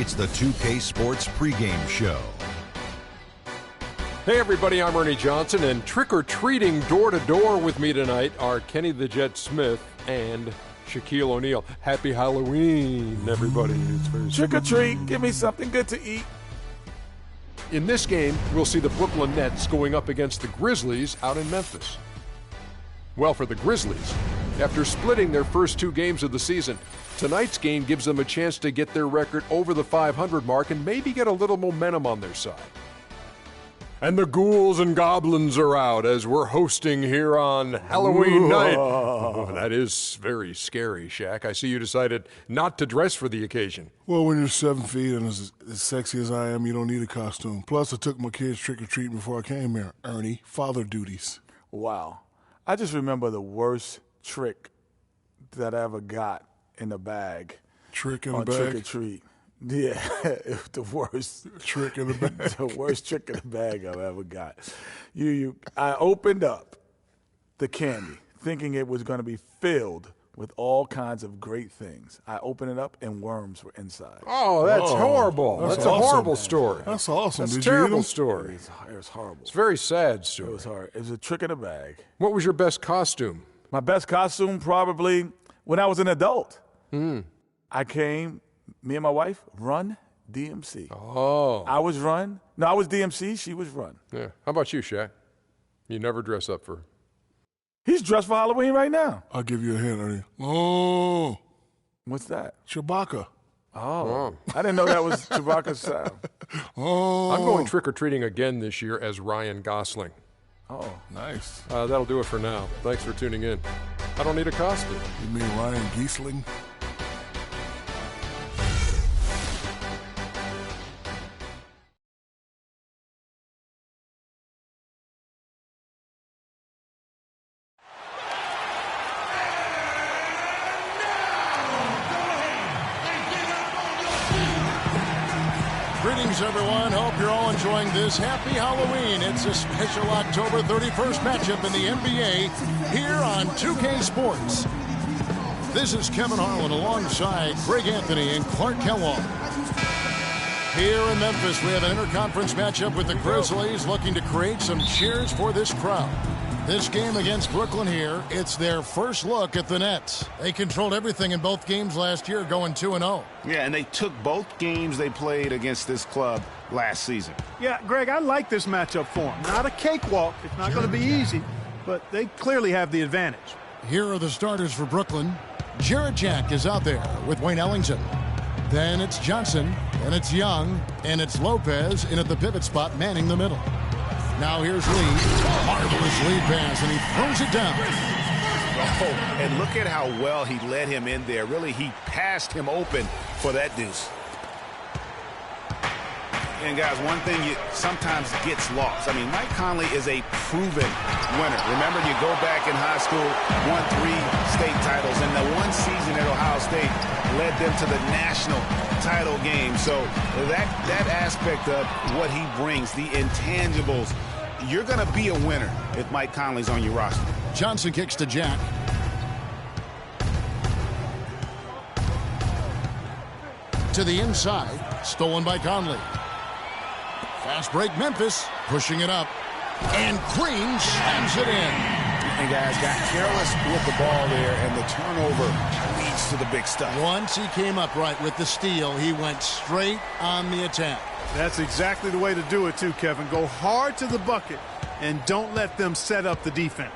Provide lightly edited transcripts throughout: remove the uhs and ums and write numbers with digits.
It's the 2K Sports pregame show. Hey everybody, I'm Ernie Johnson, and trick-or-treating door-to-door with me tonight are Kenny the Jet Smith and Shaquille O'Neal. Happy Halloween, everybody. It's very Trick-or-treat, give me something good to eat. In this game, we'll see the Brooklyn Nets going up against the Grizzlies out in Memphis. Well, for the Grizzlies, after splitting their first two games of the season, tonight's game gives them a chance to get their record over the 500 mark and maybe get a little momentum on their side. And the ghouls and goblins are out as we're hosting here on Halloween night. Oh, that is very scary, Shaq. I see you decided not to dress for the occasion. Well, when you're 7 feet and as sexy as I am, you don't need a costume. Plus, I took my kids trick-or-treating before I came here. Ernie, father duties. Wow. I just remember the worst trick that I ever got in a bag. Trick in a on bag? Trick-or-treat. Yeah, it was the worst trick in the bag. The worst trick in the bag I've ever got. I opened up the candy thinking it was going to be filled with all kinds of great things. I opened it up and worms were inside. Oh, that's horrible. That's awesome. a horrible story. That's awesome. That's a Did terrible you eat 'em? story. It was horrible. It's a very sad story. It was hard. It was a trick in the bag. What was your best costume? My best costume probably when I was an adult. I came, me and my wife, Run DMC. Oh. I was Run. No, I was DMC. She was Run. Yeah. How about you, Shaq? You never dress up for... He's dressed for Halloween right now. I'll give you a hint, Ernie. Oh. What's that? Chewbacca. Oh. I didn't know that was Chewbacca's sound. Oh. I'm going trick-or-treating again this year as Ryan Gosling. Oh. Nice. That'll do it for now. Thanks for tuning in. I don't need a costume. You mean Ryan Giesling? Greetings, everyone. Hope you're all enjoying this. Happy Halloween. It's a special October 31st matchup in the NBA here on 2K Sports. This is Kevin Harlan alongside Greg Anthony and Clark Kellogg. Here in Memphis, we have an interconference matchup with the Grizzlies looking to create some cheers for this crowd. This game against Brooklyn here, it's their first look at the Nets. They controlled everything in both games last year, going 2-0. Yeah, and they took both games they played against this club last season. Yeah, Greg, I like this matchup for them. Not a cakewalk. It's not going to be easy, but they clearly have the advantage. Here are the starters for Brooklyn. Jarrett Jack is out there with Wayne Ellington. Then it's Johnson, and it's Young, and it's Lopez in at the pivot spot, manning the middle. Now here's Lee. Marvelous lead pass, and he throws it down. Oh, and look at how well he led him in there. Really, he passed him open for that deuce. And, guys, one thing sometimes gets lost. I mean, Mike Conley is a proven winner. Remember, you go back in high school, won 3 state titles, and the one season at Ohio State led them to the national title game. So that aspect of what he brings, the intangibles, you're going to be a winner if Mike Conley's on your roster. Johnson kicks to Jack. To the inside, stolen by Conley. Fast break Memphis, pushing it up. And Green slams it in. And guys got careless with the ball there, and the turnover leads to the big stuff. Once he came up right with the steal, he went straight on the attack. That's exactly the way to do it, too, Kevin. Go hard to the bucket and don't let them set up the defense.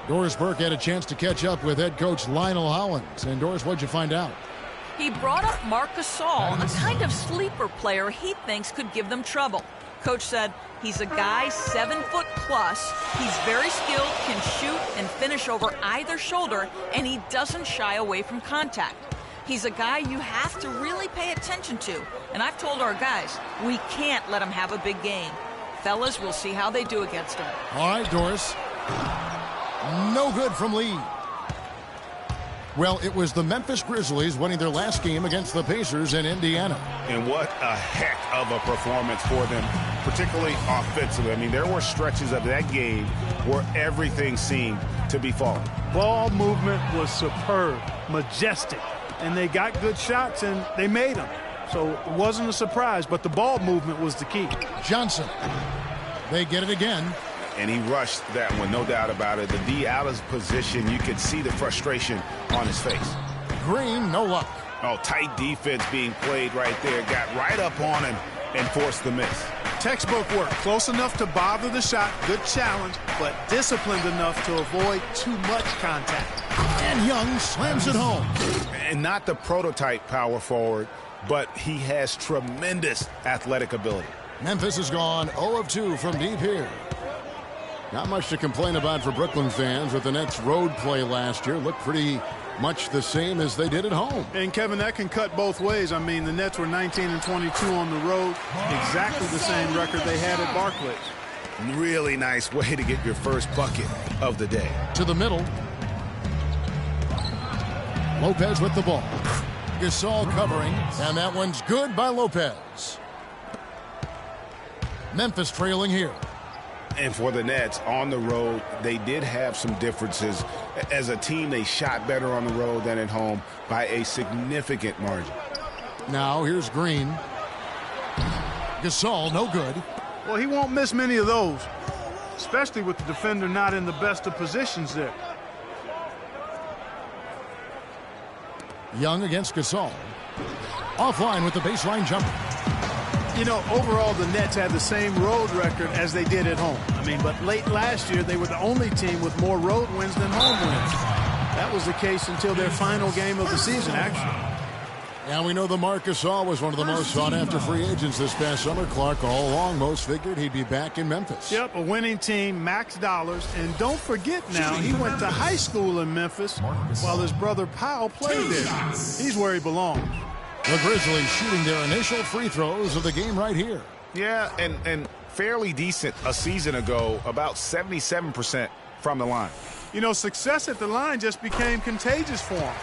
Doris Burke had a chance to catch up with head coach Lionel Hollins. And Doris, what'd you find out? He brought up Marc Gasol, a kind of sleeper player he thinks could give them trouble. Coach said he's a guy 7 foot plus, he's very skilled, can shoot and finish over either shoulder, and he doesn't shy away from contact. He's a guy you have to really pay attention to, and I've told our guys, we can't let him have a big game. Fellas, we'll see how they do against him. All right, Doris. No good from Lee. Well, it was the Memphis Grizzlies winning their last game against the Pacers in Indiana. And what a heck of a performance for them, particularly offensively. I mean, there were stretches of that game where everything seemed to be falling. Ball movement was superb, majestic, and they got good shots, and they made them. So it wasn't a surprise, but the ball movement was the key. Johnson. They get it again. And he rushed that one, no doubt about it. The D out of position, you could see the frustration on his face. Green, no luck. Oh, tight defense being played right there. Got right up on him and forced the miss. Textbook work. Close enough to bother the shot. Good challenge, but disciplined enough to avoid too much contact. And Young slams it home. And not the prototype power forward, but he has tremendous athletic ability. Memphis has gone 0 of 2 from deep here. Not much to complain about for Brooklyn fans with the Nets' road play last year. Looked pretty much the same as they did at home. And, Kevin, that can cut both ways. I mean, the Nets were 19-22 on the road. Exactly the same record they had at Barclays. Really nice way to get your first bucket of the day. To the middle. Lopez with the ball. Gasol covering, and that one's good by Lopez. Memphis trailing here. And for the Nets, on the road, they did have some differences. As a team, they shot better on the road than at home by a significant margin. Now here's Green. Gasol, no good. Well, he won't miss many of those, especially with the defender not in the best of positions there. Young against Gasol. Offline with the baseline jumper. You know, overall, the Nets had the same road record as they did at home. I mean, but late last year, they were the only team with more road wins than home wins. That was the case until their final game of the season, actually. And we know the Marc Gasol was one of the most sought-after free agents this past summer. Clark, all along, most figured he'd be back in Memphis. Yep, a winning team, max dollars. And don't forget now, he went to high school in Memphis while his brother Powell played there. He's where he belongs. The Grizzlies shooting their initial free throws of the game right here. Yeah, and fairly decent a season ago, about 77% from the line. You know, success at the line just became contagious for him.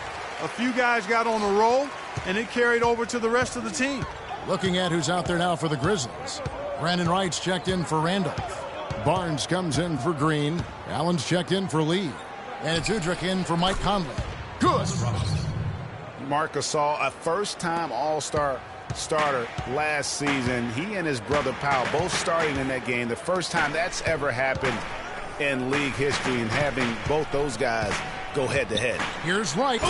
A few guys got on a roll, and it carried over to the rest of the team. Looking at who's out there now for the Grizzlies. Brandon Wright's checked in for Randolph. Barnes comes in for Green. Allen's checked in for Lee. And it's Udrich in for Mike Conley. Good. Marc Gasol, a first-time All-Star starter last season. He and his brother Powell both starting in that game. The first time that's ever happened in league history, and having both those guys go head-to-head. Here's Wright. You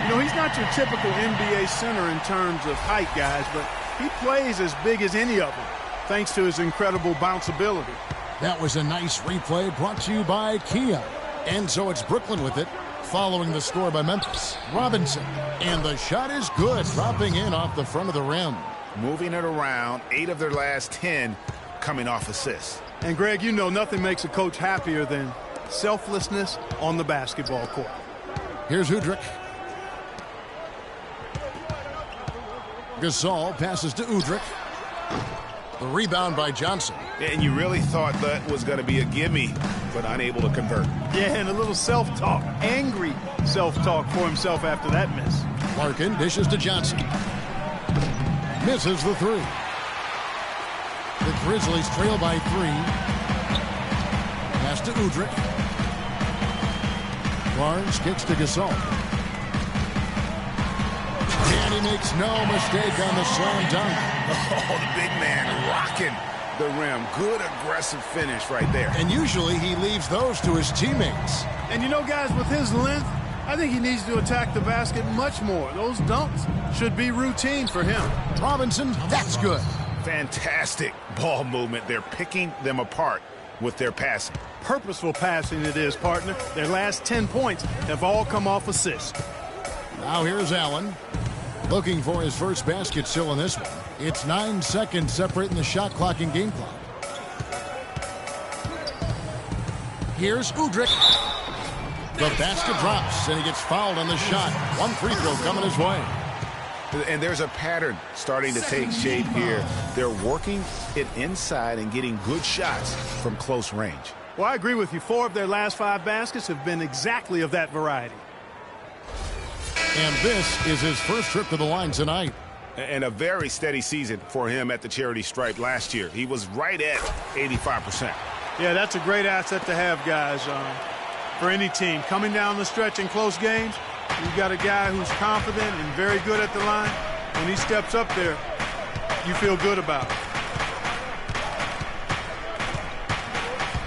know, he's not your typical NBA center in terms of height, guys, but he plays as big as any of them, thanks to his incredible bounceability. That was a nice replay brought to you by Kia. And so it's Brooklyn with it, following the score by Memphis. Robinson, and the shot is good, dropping in off the front of the rim. Moving it around, 8 of their last 10 coming off assists. And, Greg, you know nothing makes a coach happier than selflessness on the basketball court. Here's Udrich. Gasol passes to Udrich. The rebound by Johnson. And you really thought that was going to be a gimme, but unable to convert. Yeah, and a little self-talk, angry self-talk for himself after that miss. Larkin dishes to Johnson. Misses the three. The Grizzlies trail by 3. Pass to Udrich. Barnes kicks to Gasol. And he makes no mistake on the slam dunk. Oh, the big man rocking the rim. Good aggressive finish right there. And usually he leaves those to his teammates. And you know, guys, with his length, I think he needs to attack the basket much more. Those dunks should be routine for him. Robinson, that's good. Fantastic ball movement. They're picking them apart with their passing. Purposeful passing it is, partner. Their last 10 points have all come off assists. Now here's Allen. Looking for his first basket still in this one. It's 9 seconds separating the shot clock and game clock. Here's Udrich. The basket drops, and he gets fouled on the shot. One free throw coming his way. And there's a pattern starting to take shape here. They're working it inside and getting good shots from close range. Well, I agree with you. 4 of their last 5 baskets have been exactly of that variety. And this is his first trip to the line tonight. And a very steady season for him at the charity stripe last year. He was right at 85%. Yeah, that's a great asset to have, guys, for any team. Coming down the stretch in close games, You got a guy who's confident and very good at the line. When he steps up there, you feel good about it.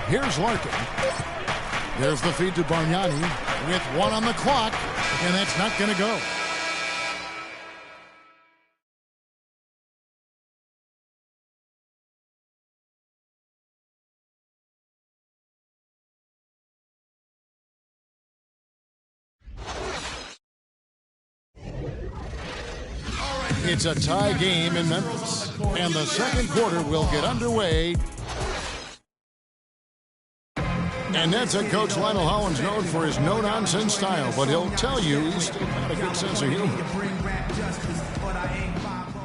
Here's Larkin. There's the feed to Bargnani with 1 on the clock, and that's not going to go. It's a tie game in Memphis, and the second quarter will get underway. And Nets head coach Lionel Hollins known for his no-nonsense style, but he'll tell you he's still got a good sense of humor.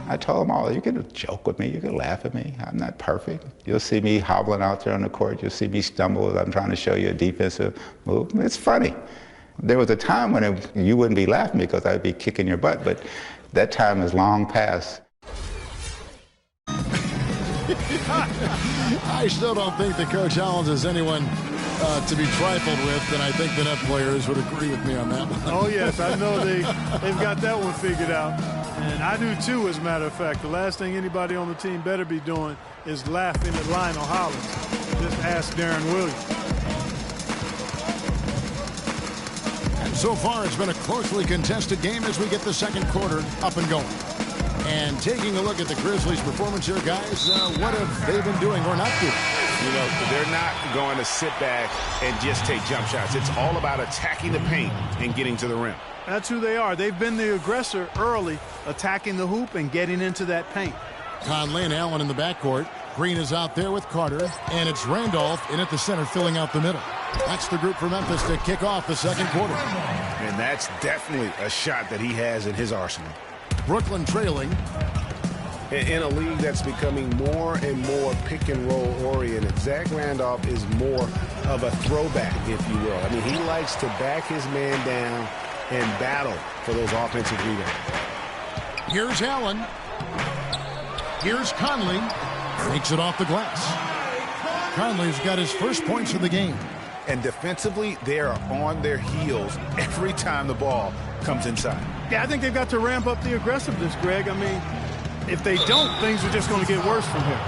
I told them all, you can joke with me, you can laugh at me. I'm not perfect. You'll see me hobbling out there on the court. You'll see me stumble as I'm trying to show you a defensive move. It's funny. There was a time when you wouldn't be laughing because I'd be kicking your butt, but that time is long past. I still don't think that Coach Hollins is anyone to be trifled with, and I think the Net players would agree with me on that one. Oh, yes, I know they've got that one figured out. And I do, too, as a matter of fact. The last thing anybody on the team better be doing is laughing at Lionel Hollins. Just ask Darren Williams. And so far, it's been a closely contested game as we get the second quarter up and going. And taking a look at the Grizzlies' performance here, guys, what have they been doing or not doing? You know, they're not going to sit back and just take jump shots. It's all about attacking the paint and getting to the rim. That's who they are. They've been the aggressor early, attacking the hoop and getting into that paint. Conley and Allen in the backcourt. Green is out there with Carter, and it's Randolph in at the center filling out the middle. That's the group for Memphis to kick off the second quarter. And that's definitely a shot that he has in his arsenal. Brooklyn trailing. In a league that's becoming more and more pick and roll oriented, Zach Randolph is more of a throwback, if you will. I mean, he likes to back his man down and battle for those offensive rebounds. Here's Allen. Here's Conley. Takes it off the glass. Conley's got his first points of the game. And defensively, they are on their heels every time the ball comes inside. Yeah, I think they've got to ramp up the aggressiveness, Greg. I mean, if they don't, things are just going to get worse from here.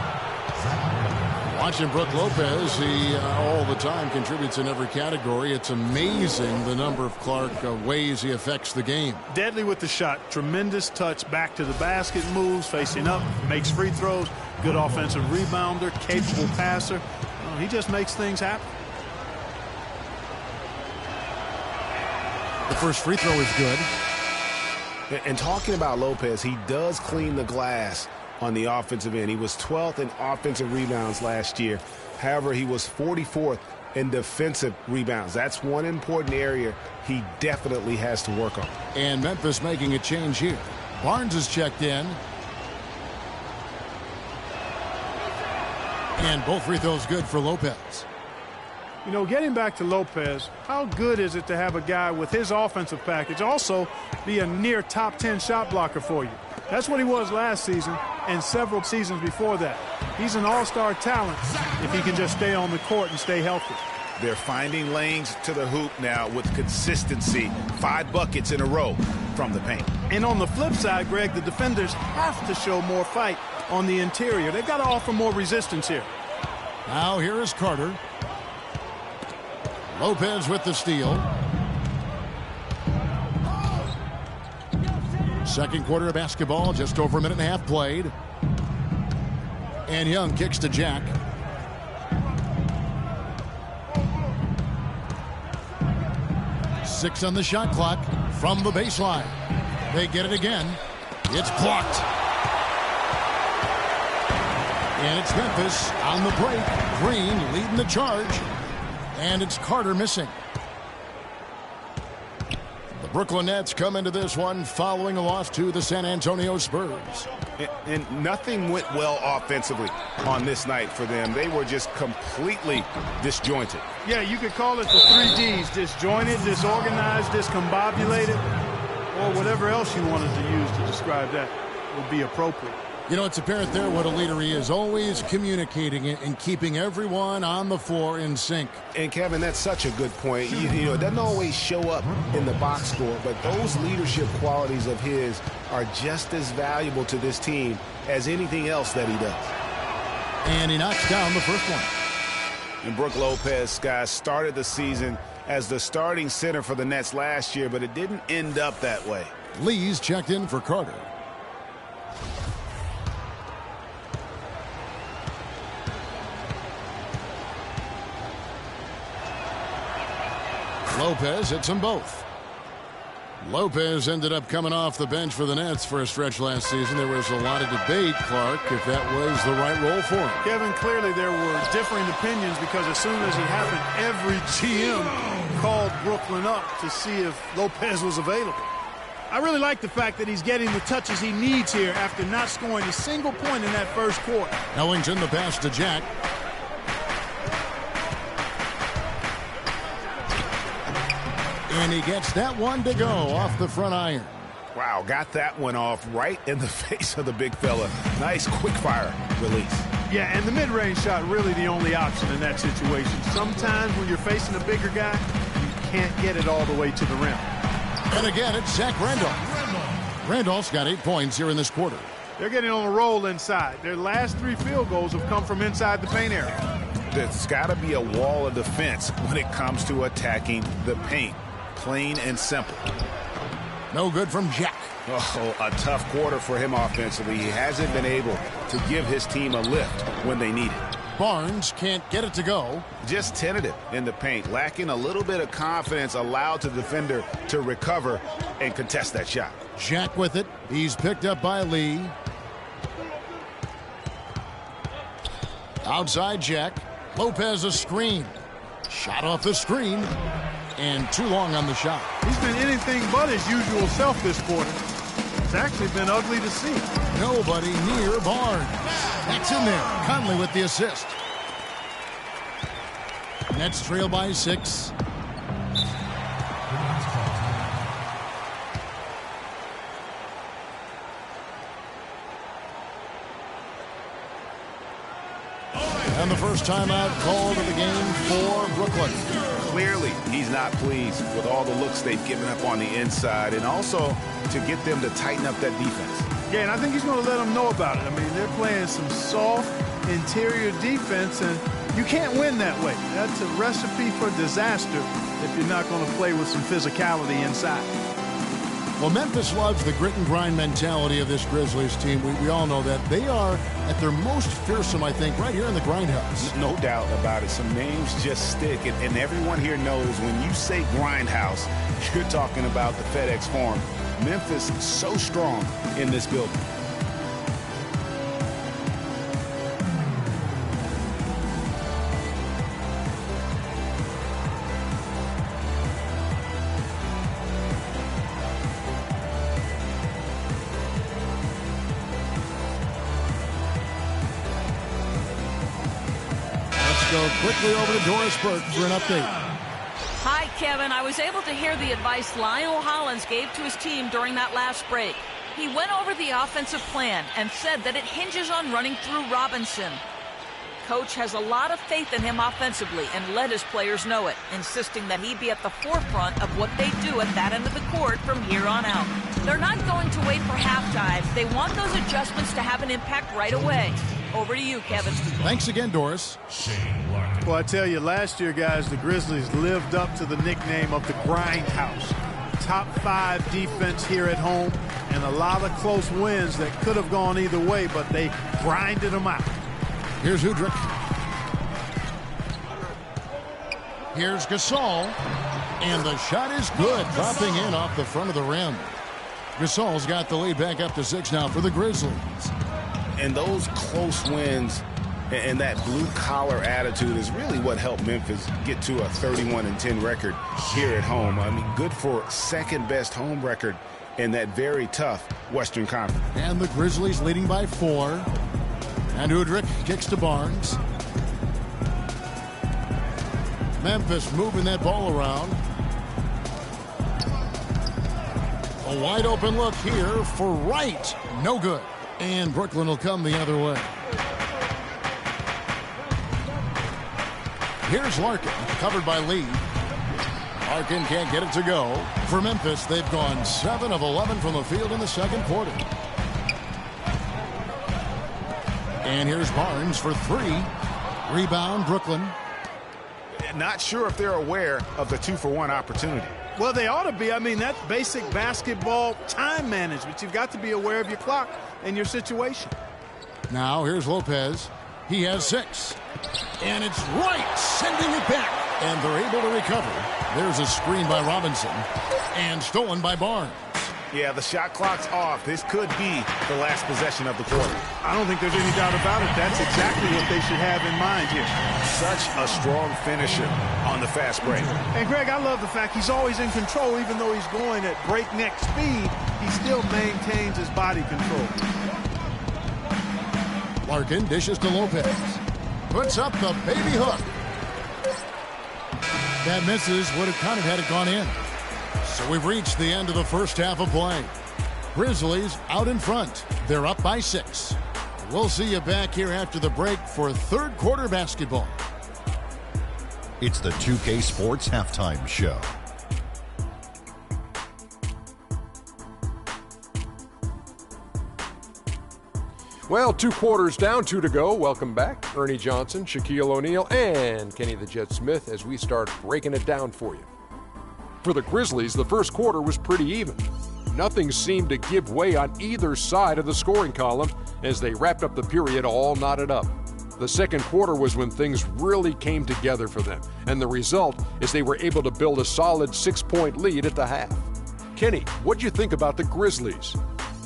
Watching Brook Lopez, he all the time contributes in every category. It's amazing the number of Clark ways he affects the game. Deadly with the shot. Tremendous touch. Back to the basket moves, facing up, makes free throws. Good offensive rebounder, capable passer. He just makes things happen. The first free throw is good. And talking about Lopez, he does clean the glass on the offensive end. He was 12th in offensive rebounds last year. However, he was 44th in defensive rebounds. That's one important area he definitely has to work on. And Memphis making a change here. Barnes is checked in. And both free throws good for Lopez. You know, getting back to Lopez, how good is it to have a guy with his offensive package also be a near top 10 shot blocker for you? That's what he was last season and several seasons before that. He's an all-star talent if he can just stay on the court and stay healthy. They're finding lanes to the hoop now with consistency. 5 buckets in a row from the paint. And on the flip side, Greg, the defenders have to show more fight on the interior. They've got to offer more resistance here. Now here is Carter. Lopez with the steal. Second quarter of basketball, just over a minute and a half played. And Young kicks to Jack. Six on the shot clock from the baseline. They get it again. It's blocked. And it's Memphis on the break. Green leading the charge. And it's Carter missing. The Brooklyn Nets come into this one following a loss to the San Antonio Spurs. And nothing went well offensively on this night for them. They were just completely disjointed. Yeah, you could call it the 3 Ds. Disjointed, disorganized, discombobulated, or whatever else you wanted to use to describe that would be appropriate. You know, it's apparent there what a leader he is, always communicating it and keeping everyone on the floor in sync. And, Kevin, that's such a good point. You know, it doesn't always show up in the box score, but those leadership qualities of his are just as valuable to this team as anything else that he does. And he knocks down the first one. And Brook Lopez, guys, started the season as the starting center for the Nets last year, but it didn't end up that way. Lee's checked in for Carter. Lopez hits them both. Lopez ended up coming off the bench for the Nets for a stretch last season. There was a lot of debate, Clark, if that was the right role for him. Kevin, clearly there were differing opinions because as soon as it happened, every GM called Brooklyn up to see if Lopez was available. I really like the fact that he's getting the touches he needs here after not scoring a single point in that first quarter. Ellington the pass to Jack. And he gets that one to go off the front iron. Wow, got that one off right in the face of the big fella. Nice quick fire release. Yeah, and the mid-range shot really the only option in that situation. Sometimes when you're facing a bigger guy, you can't get it all the way to the rim. And again, it's Zach Randolph. Randolph's got 8 points here in this quarter. They're getting on a roll inside. Their last 3 field goals have come from inside the paint area. There's got to be a wall of defense when it comes to attacking the paint. Plain and simple. No good from Jack. Oh, a tough quarter for him offensively. He hasn't been able to give his team a lift when they need it. Barnes can't get it to go. Just tentative in the paint, lacking a little bit of confidence, allowed the defender to recover and contest that shot. Jack with it. He's picked up by Lee. Outside Jack. Lopez a screen. Shot off the screen. And too long on the shot. He's been anything but his usual self this quarter. It's actually been ugly to see. Nobody near Barnes. That's in there. Conley with the assist. Nets trail by 6. And the first timeout called of the game for Brooklyn. Clearly, he's not pleased with all the looks they've given up on the inside, and also to get them to tighten up that defense. Yeah, and I think he's going to let them know about it. I mean, they're playing some soft interior defense, and you can't win that way. That's a recipe for disaster if you're not going to play with some physicality inside. Well, Memphis loves the grit and grind mentality of this Grizzlies team. We all know that. They are at their most fearsome, I think, right here in the Grindhouse. No doubt about it. Some names just stick, and everyone here knows when you say Grindhouse, you're talking about the FedEx Forum. Memphis so strong in this building. Go quickly over to Doris Burke for an update. Hi, Kevin. I was able to hear the advice Lionel Hollins gave to his team during that last break. He went over the offensive plan and said that it hinges on running through Robinson. Coach has a lot of faith in him offensively and let his players know it, insisting that he be at the forefront of what they do at that end of the court from here on out. They're not going to wait for halftime. They want those adjustments to have an impact right away. Over to you, Kevin. Thanks again, Doris. Well, I tell you, last year, guys, the Grizzlies lived up to the nickname of the Grindhouse. Top 5 defense here at home, and a lot of close wins that could have gone either way, but they grinded them out. Here's Udrich. Here's Gasol. And the shot is good, dropping in off the front of the rim. Gasol's got the lead back up to 6 now for the Grizzlies. And those close wins and that blue-collar attitude is really what helped Memphis get to a 31-10 record here at home. I mean, good for second-best home record in that very tough Western Conference. And the Grizzlies leading by 4. And Udrich kicks to Barnes. Memphis moving that ball around. A wide open look here for Wright. No good. And Brooklyn will come the other way. Here's Larkin, covered by Lee. Larkin can't get it to go. For Memphis, they've gone 7 of 11 from the field in the second quarter. And here's Barnes for 3. Rebound, Brooklyn. Not sure if they're aware of the 2-for-1 opportunity. Well, they ought to be. I mean, that's basic basketball time management. You've got to be aware of your clock and your situation. Now here's Lopez. He has 6. And it's right, sending it back. And they're able to recover. There's a screen by Robinson. And stolen by Barnes. Yeah, the shot clock's off. This could be the last possession of the quarter. I don't think there's any doubt about it. That's exactly what they should have in mind here. Such a strong finisher on the fast break. And, Greg, I love the fact he's always in control. Even though he's going at breakneck speed, he still maintains his body control. Larkin dishes to Lopez. Puts up the baby hook. That misses. Would have counted had it gone in. So we've reached the end of the first half of play. Grizzlies out in front. They're up by 6. We'll see you back here after the break for third quarter basketball. It's the 2K Sports Halftime Show. Well, 2 quarters down, 2 to go. Welcome back. Ernie Johnson, Shaquille O'Neal, and Kenny the Jet Smith as we start breaking it down for you. For the Grizzlies, the first quarter was pretty even. Nothing seemed to give way on either side of the scoring column as they wrapped up the period all knotted up. The second quarter was when things really came together for them, and the result is they were able to build a solid 6-point lead at the half. Kenny, what'd you think about the Grizzlies?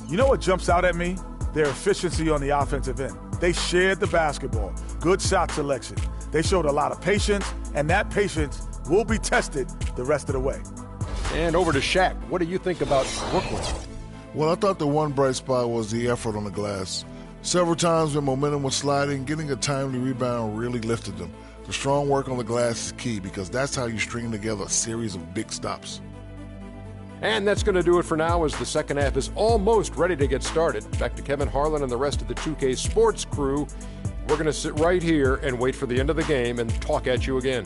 You know what jumps out at me? Their efficiency on the offensive end. They shared the basketball. Good shot selection. They showed a lot of patience, and that patience will be tested the rest of the way. And over to Shaq. What do you think about Brooklyn? Well, I thought the one bright spot was the effort on the glass. Several times when momentum was sliding, getting a timely rebound really lifted them. The strong work on the glass is key because that's how you string together a series of big stops. And that's going to do it for now as the second half is almost ready to get started. Back to Kevin Harlan and the rest of the 2K Sports crew. We're going to sit right here and wait for the end of the game and talk at you again.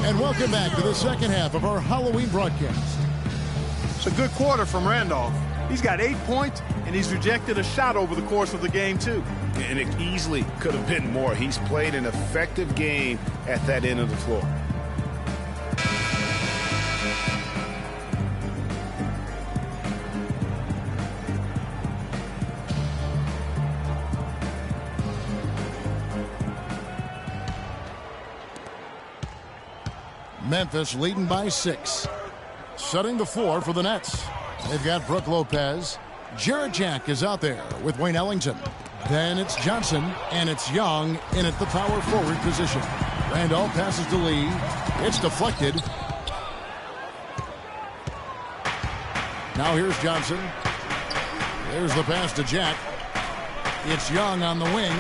And welcome back to the second half of our Halloween broadcast. It's a good quarter from Randolph. He's got 8 points, and he's rejected a shot over the course of the game, too. And it easily could have been more. He's played an effective game at that end of the floor. Memphis leading by 6. Setting the floor for the Nets. They've got Brook Lopez. Jarrett Jack is out there with Wayne Ellington. Then it's Johnson, and it's Young in at the power forward position. Randolph passes to Lee. It's deflected. Now here's Johnson. There's the pass to Jack. It's Young on the wing.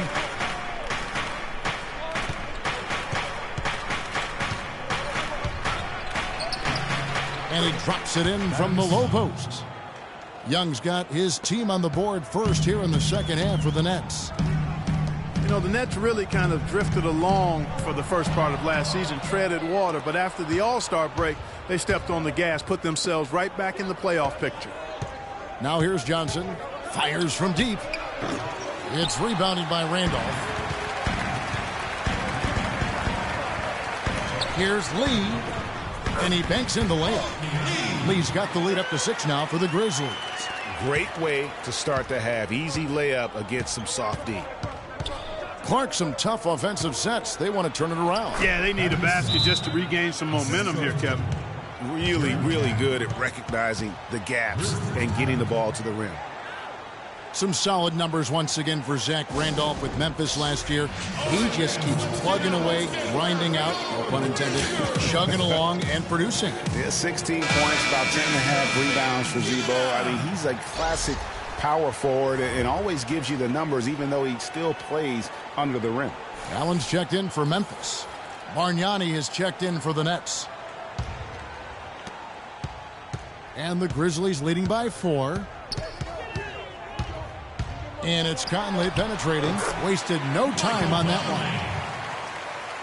And he drops it in from the low post. Young's got his team on the board first here in the second half for the Nets. You know, the Nets really kind of drifted along for the first part of last season, treaded water, but after the All-Star break, they stepped on the gas, put themselves right back in the playoff picture. Now here's Johnson. Fires from deep. It's rebounded by Randolph. Here's Lee. And he banks in the layup. Lee's got the lead up to 6 now for the Grizzlies. Great way to start the half. Easy layup against some soft D. Clark, some tough offensive sets. They want to turn it around. Yeah, they need a basket just to regain some momentum here, Kevin. Really, really good at recognizing the gaps and getting the ball to the rim. Some solid numbers once again for Zach Randolph with Memphis last year. He just keeps plugging away, grinding out, no pun intended, chugging along and producing. Yeah, 16 points, about 10.5 rebounds for Zebo. I mean, he's a classic power forward and always gives you the numbers, even though he still plays under the rim. Allen's checked in for Memphis. Bargnani is checked in for the Nets. And the Grizzlies leading by 4. And it's Conley penetrating. Wasted no time on that one.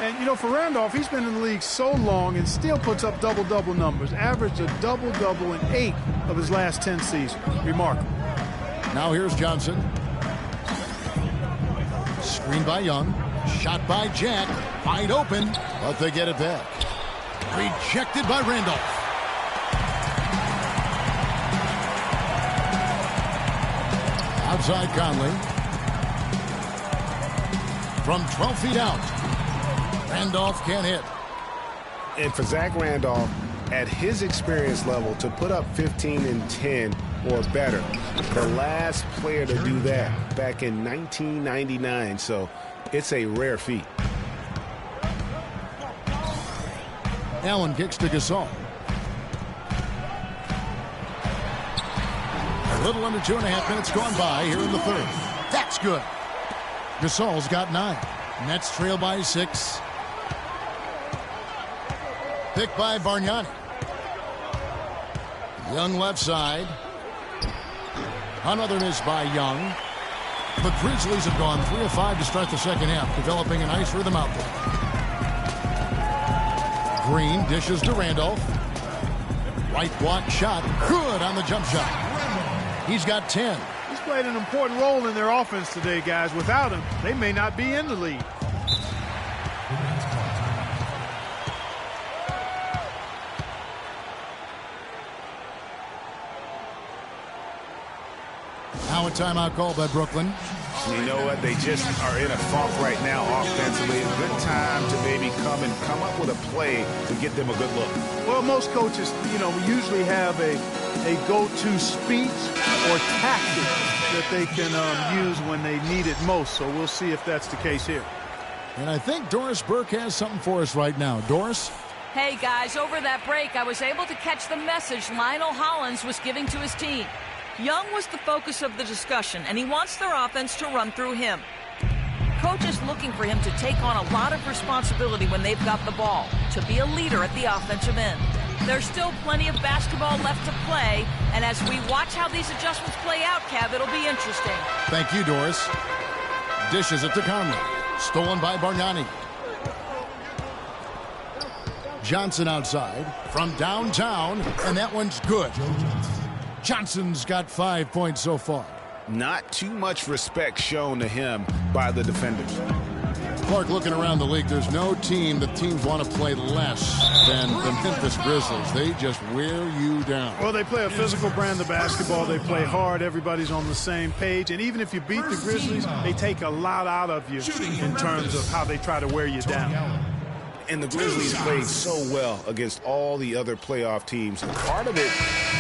And, you know, for Randolph, he's been in the league so long and still puts up double-double numbers. Averaged a double-double in 8 of his last 10 seasons. Remarkable. Now here's Johnson. Screen by Young. Shot by Jack. Wide open, but they get it back. Rejected by Randolph. Outside Conley. From 12 feet out. Randolph can't hit. And for Zach Randolph, at his experience level, to put up 15 and 10 or better, the last player to do that back in 1999. So it's a rare feat. Allen kicks to Gasol. A little under 2.5 minutes gone by here in the third. That's good. Gasol's got 9. Nets trail by 6. Picked by Bargnani. Young left side. Another miss by Young. The Grizzlies have gone 3 of 5 to start the second half, developing a nice rhythm out there. Green dishes to Randolph. Right block shot. Good on the jump shot. He's got 10. He's played an important role in their offense today, guys. Without him, they may not be in the league. Now a timeout called by Brooklyn. You know what? They just are in a funk right now offensively. A good time to maybe come up with a play to get them a good look. Well, most coaches, you know, usually have a go-to speech or tactic that they can use when they need it most. So we'll see if that's the case here. And I think Doris Burke has something for us right now. Doris? Hey, guys, over that break, I was able to catch the message Lionel Hollins was giving to his team. Young was the focus of the discussion, and he wants their offense to run through him. Coach is looking for him to take on a lot of responsibility when they've got the ball, to be a leader at the offensive end. There's still plenty of basketball left to play, and as we watch how these adjustments play out, Kev, it'll be interesting. Thank you, Doris. Dishes it to Conley. Stolen by Bargnani. Johnson outside from downtown, and that one's good. Johnson's got 5 points so far. Not too much respect shown to him by the defenders. Clark, looking around the league, there's no team that teams want to play less than the Memphis Grizzlies. They just wear you down. Well, they play a physical brand of basketball. They play hard. Everybody's on the same page. And even if you beat the Grizzlies, they take a lot out of you in terms of how they try to wear you down. And the Grizzlies played so well against all the other playoff teams. And part of it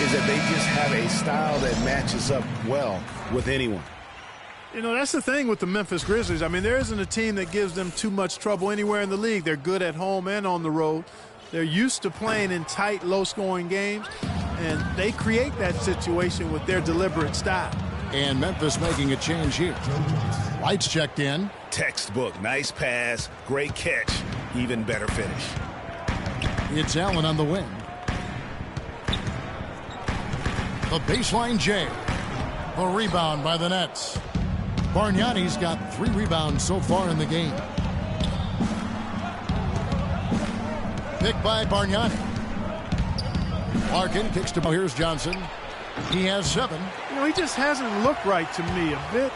is that they just have a style that matches up well with anyone. You know, that's the thing with the Memphis Grizzlies. I mean, there isn't a team that gives them too much trouble anywhere in the league. They're good at home and on the road. They're used to playing in tight, low-scoring games, and they create that situation with their deliberate style. And Memphis making a change here. Lights checked in. Textbook. Nice pass. Great catch. Even better finish. It's Allen on the wing. The baseline J. A rebound by the Nets. Bargnani's got 3 rebounds so far in the game. Picked by Bargnani. Larkin kicks to, here's Johnson. He has 7. You know, he just hasn't looked right to me. A bit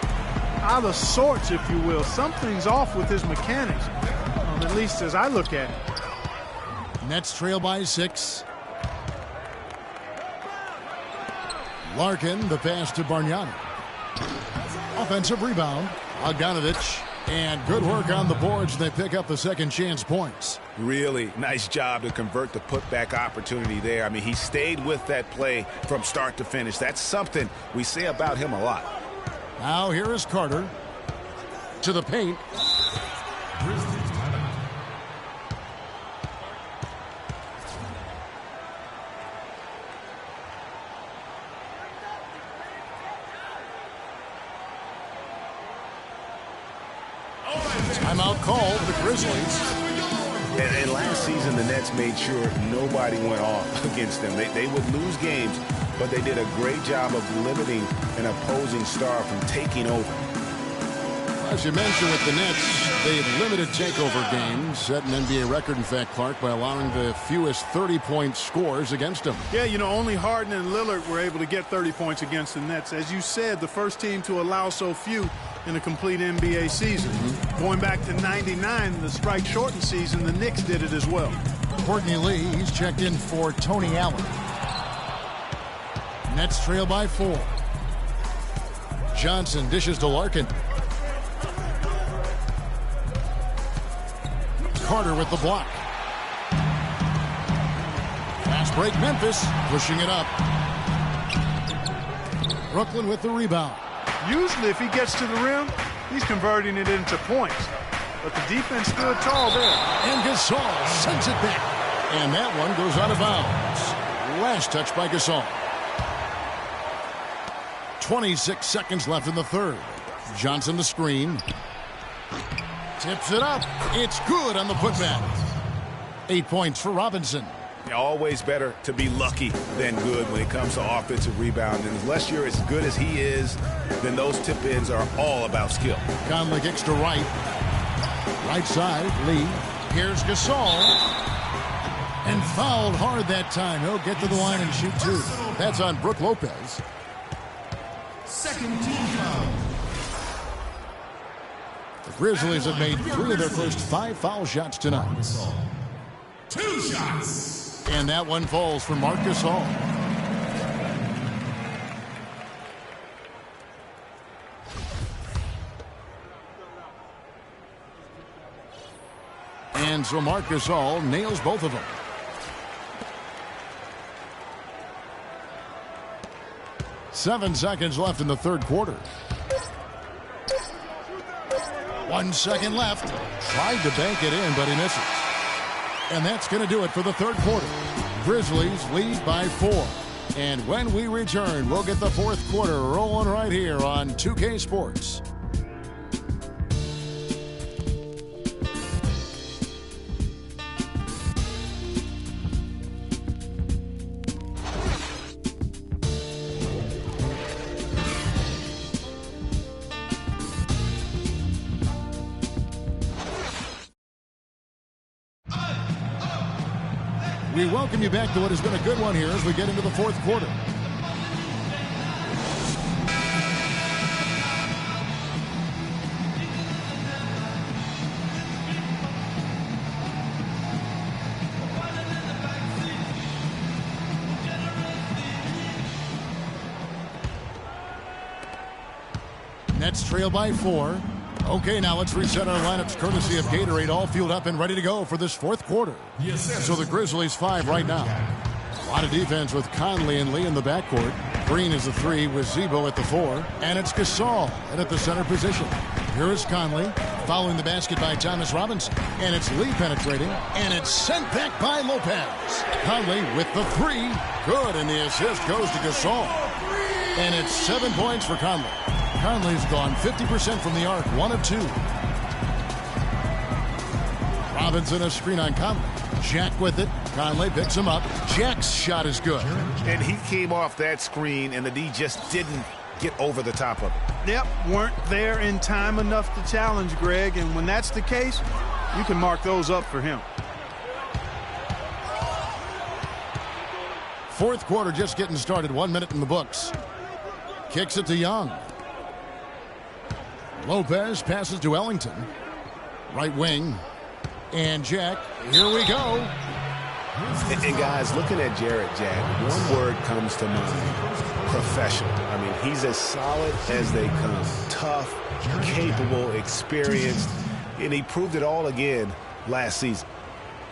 out of sorts, if you will. Something's off with his mechanics, at least as I look at it. Nets trail by 6. Larkin, the pass to Bargnani. Offensive rebound. Bogdanovich. And good work on the boards. They pick up the second chance points. Really nice job to convert the putback opportunity there. I mean, he stayed with that play from start to finish. That's something we say about him a lot. Now here is Carter to the paint. Timeout called the Grizzlies. And last season, the Nets made sure nobody went off against them. They would lose games, but they did a great job of limiting an opposing star from taking over. As you mentioned with the Nets, they've limited takeover games, set an NBA record, in fact, Clark, by allowing the fewest 30-point scores against them. Yeah, you know, only Harden and Lillard were able to get 30 points against the Nets. As you said, the first team to allow so few in a complete NBA season. Going back to '99, the strike-shortened season, the Knicks did it as well. Courtney Lee, he's checked in for Tony Allen. Nets trail by 4. Johnson dishes to Larkin. Carter with the block. Fast break, Memphis pushing it up. Brooklyn with the rebound. Usually if he gets to the rim, he's converting it into points. But the defense stood tall there. And Gasol sends it back. And that one goes out of bounds. Last touch by Gasol. 26 seconds left in the third. Johnson the screen. Tips it up. It's good on the putback. 8 points for Robinson. Always better to be lucky than good when it comes to offensive rebound. And unless you're as good as he is, then those tip-ins are all about skill. Conley kicks to right. Right side, Lee. Here's Gasol. And fouled hard that time. He'll get to the line and shoot 2. That's on Brook Lopez. Second team foul. The Grizzlies have made 3 of their first 5 foul shots tonight. 2 shots. And that one falls for Marc Gasol. And so Marc Gasol nails both of them. Seven seconds left in the third quarter. 1 second left. Tried to bank it in, but he misses. And that's going to do it for the third quarter. Grizzlies lead by 4. And when we return, we'll get the fourth quarter rolling right here on 2K Sports. We welcome you back to what has been a good one here as we get into the fourth quarter. Nets trail by 4. Okay, now let's reset our lineups courtesy of Gatorade, all fueled up and ready to go for this fourth quarter. Yes, sir. So the Grizzlies 5 right now. A lot of defense with Conley and Lee in the backcourt. Green is the 3 with Zebo at the 4. And it's Gasol at the center position. Here is Conley following the basket by Thomas Robinson. And it's Lee penetrating. And it's sent back by Lopez. Conley with the 3. Good, and the assist goes to Gasol. And it's 7 points for Conley. Conley's gone 50% from the arc, 1 of 2. Robinson a screen on Conley. Jack with it. Conley picks him up. Jack's shot is good. And he came off that screen, and the D just didn't get over the top of it. Yep, weren't there in time enough to challenge Greg, and when that's the case, you can mark those up for him. Fourth quarter just getting started. 1 minute in the books. Kicks it to Young. Lopez passes to Ellington. Right wing. And Jack. Here we go. And guys, looking at Jarrett Jack, one word comes to mind. Professional. I mean, he's as solid as they come. Tough, capable, experienced. And he proved it all again last season.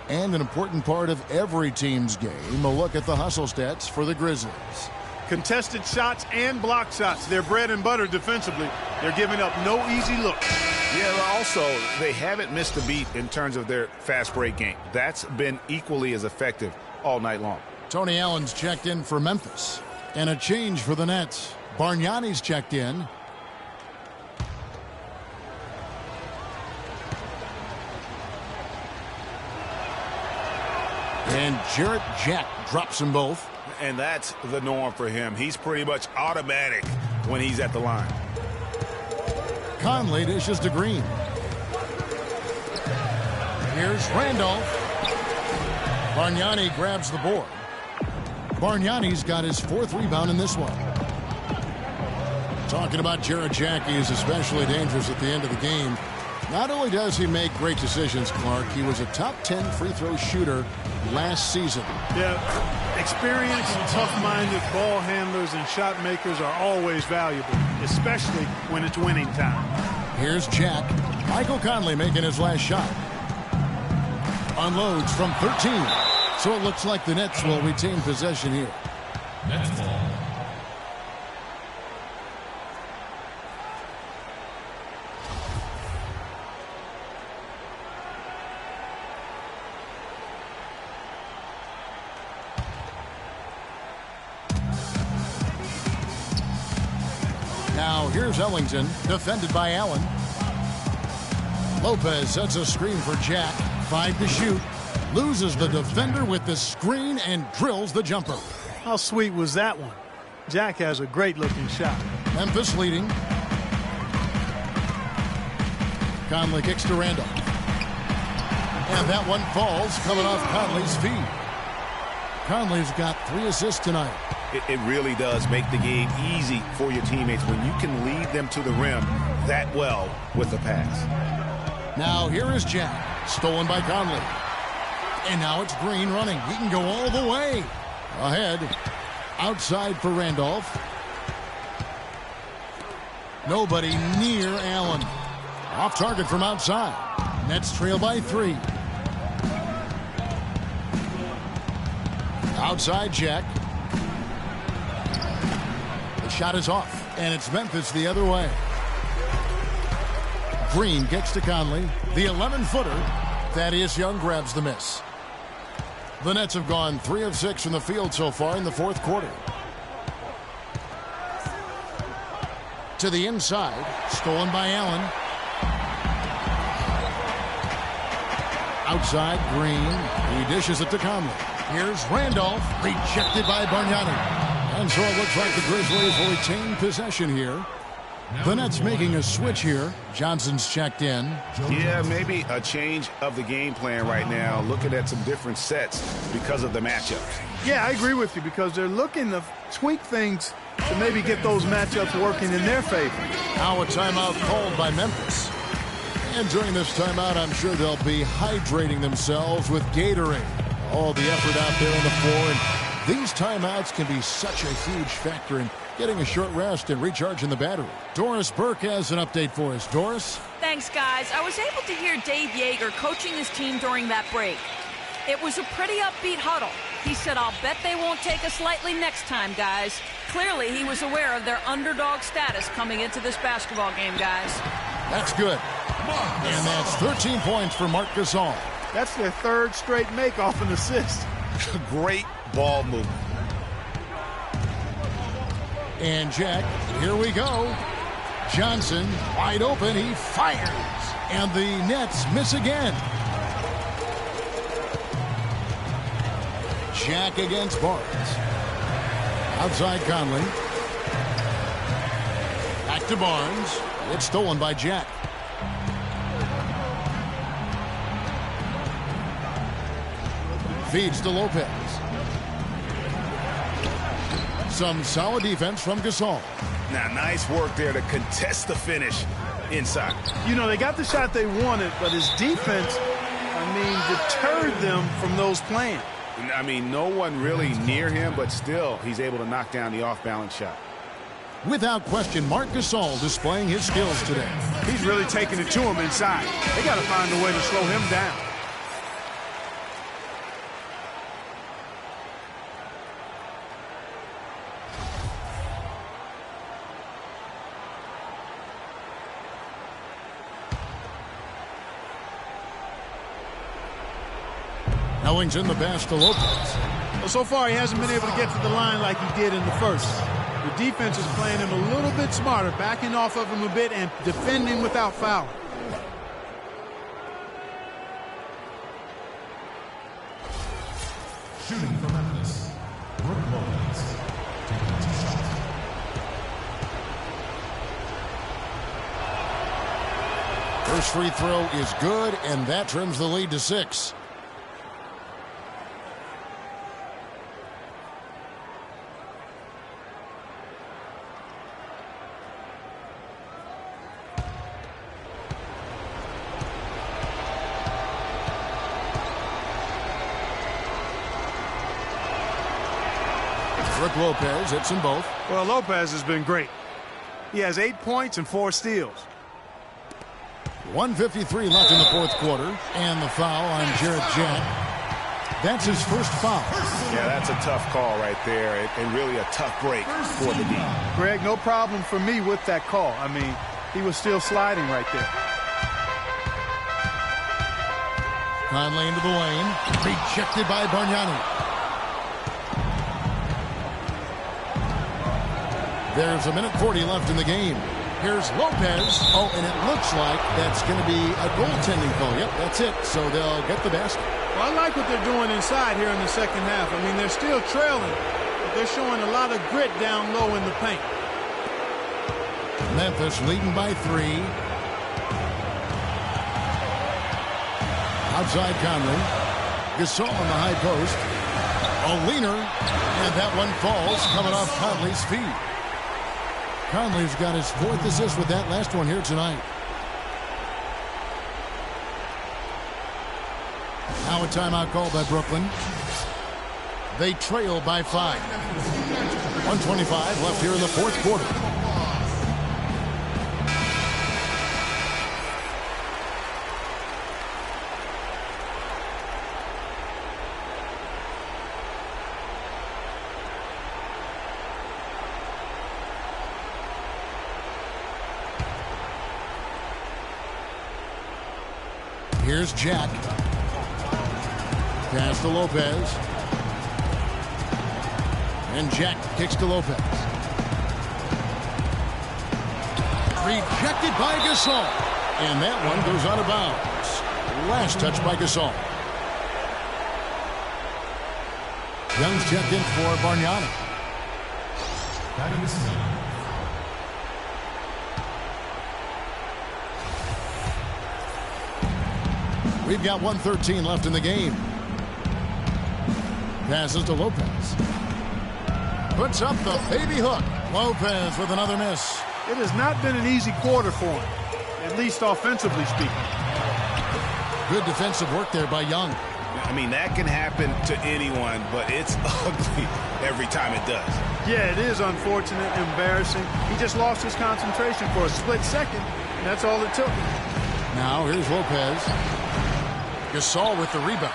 And an important part of every team's game, a look at the hustle stats for the Grizzlies. Contested shots and block shots. They're bread and butter defensively. They're giving up no easy looks. Yeah, also, they haven't missed a beat in terms of their fast break game. That's been equally as effective all night long. Tony Allen's checked in for Memphis. And a change for the Nets. Bargnani's checked in. And Jarrett Jack drops them both. And that's the norm for him. He's pretty much automatic when he's at the line. Conley dishes to Green. Here's Randolph. Bargnani grabs the board. Bargnani's got his 4th rebound in this one. Talking about Jarrett Jack, he is especially dangerous at the end of the game. Not only does he make great decisions, Clark, he was a top 10 free throw shooter last season. Yeah, experienced, tough-minded ball handlers and shot makers are always valuable, especially when it's winning time. Here's Jack. Michael Conley making his last shot. Unloads from 13. So it looks like the Nets will retain possession here. Nets ball. Now here's Ellington, defended by Allen. Lopez sets a screen for Jack. 5 to shoot. Loses the defender with the screen and drills the jumper. How sweet was that one? Jack has a great-looking shot. Memphis leading. Conley kicks to Randall. And that one falls, coming off Conley's feet. Conley's got 3 assists tonight. It really does make the game easy for your teammates when you can lead them to the rim that well with the pass. Now here is Jack, stolen by Conley. And now it's Green running. He can go all the way. Ahead, outside for Randolph. Nobody near Allen. Off target from outside. Nets trail by 3. Outside Jack. The shot is off, and it's Memphis the other way. Green gets to Conley. The 11-footer. Thaddeus Young grabs the miss. The Nets have gone 3 of 6 from the field so far in the 4th quarter. To the inside. Stolen by Allen. Outside, Green. He dishes it to Conley. Here's Randolph. Rejected by Bargnani. And so it looks like the Grizzlies will retain possession here. The Nets making a switch here. Johnson's checked in. Yeah, maybe a change of the game plan right now, looking at some different sets because of the matchups. Yeah, I agree with you because they're looking to tweak things to maybe get those matchups working in their favor. Now a timeout called by Memphis. And during this timeout, I'm sure they'll be hydrating themselves with Gatorade. All the effort out there on the floor. And these timeouts can be such a huge factor in getting a short rest and recharging the battery. Doris Burke has an update for us. Doris? Thanks, guys. I was able to hear Dave Yeager coaching his team during that break. It was a pretty upbeat huddle. He said, "I'll bet they won't take us lightly next time, guys." Clearly, he was aware of their underdog status coming into this basketball game, guys. That's good. And that's 13 points for Marc Gasol. That's their 3rd straight make off an assist. Great ball movement. And Jack, here we go. Johnson, wide open, he fires. And the Nets miss again. Jack against Barnes. Outside Conley. Back to Barnes. It's stolen by Jack. Feeds to Lopez. Some solid defense from Gasol. Now, nice work there to contest the finish inside. You know, they got the shot they wanted, but his defense, deterred them from those plans. I mean, no one really near him, but still, he's able to knock down the off-balance shot. Without question, Marc Gasol displaying his skills today. He's really taking it to him inside. They got to find a way to slow him down. Ellington the pass to Lopez. Well, so far he hasn't been able to get to the line like he did in the first. The defense is playing him a little bit smarter, backing off of him a bit and defending without fouling. First free throw is good, and that trims the lead to 6. Lopez hits them both. Well, Lopez has been great. He has 8 points and 4 steals. 1:53 left in the fourth quarter, and the foul on Jarrett Jack. That's his first foul. Yeah, that's a tough call right there, and really a tough break for the D. Greg, no problem for me with that call. I mean, he was still sliding right there. Conley into the lane. Rejected by Bargnani. There's 1:40 left in the game. Here's Lopez. Oh, and it looks like that's going to be a goaltending call. Yep, that's it. So they'll get the basket. Well, I like what they're doing inside here in the second half. I mean, they're still trailing, but they're showing a lot of grit down low in the paint. Memphis leading by 3. Outside Conley. Gasol on the high post. A leaner, and that one falls coming off Conley's feet. Conley's got his 4th assist with that last one here tonight. Now a timeout called by Brooklyn. They trail by 5. 1:25 left here in the fourth quarter. Here's Jack. Pass to Lopez. And Jack kicks to Lopez. Rejected by Gasol. And that one goes out of bounds. Last touch by Gasol. Young's checked in for Bargnani. We've got 1:13 left in the game. Passes to Lopez. Puts up the baby hook. Lopez with another miss. It has not been an easy quarter for him, at least offensively speaking. Good defensive work there by Young. I mean, that can happen to anyone, but it's ugly every time it does. Yeah, it is unfortunate, embarrassing. He just lost his concentration for a split second, and that's all it took. Now here's Lopez. Gasol with the rebound.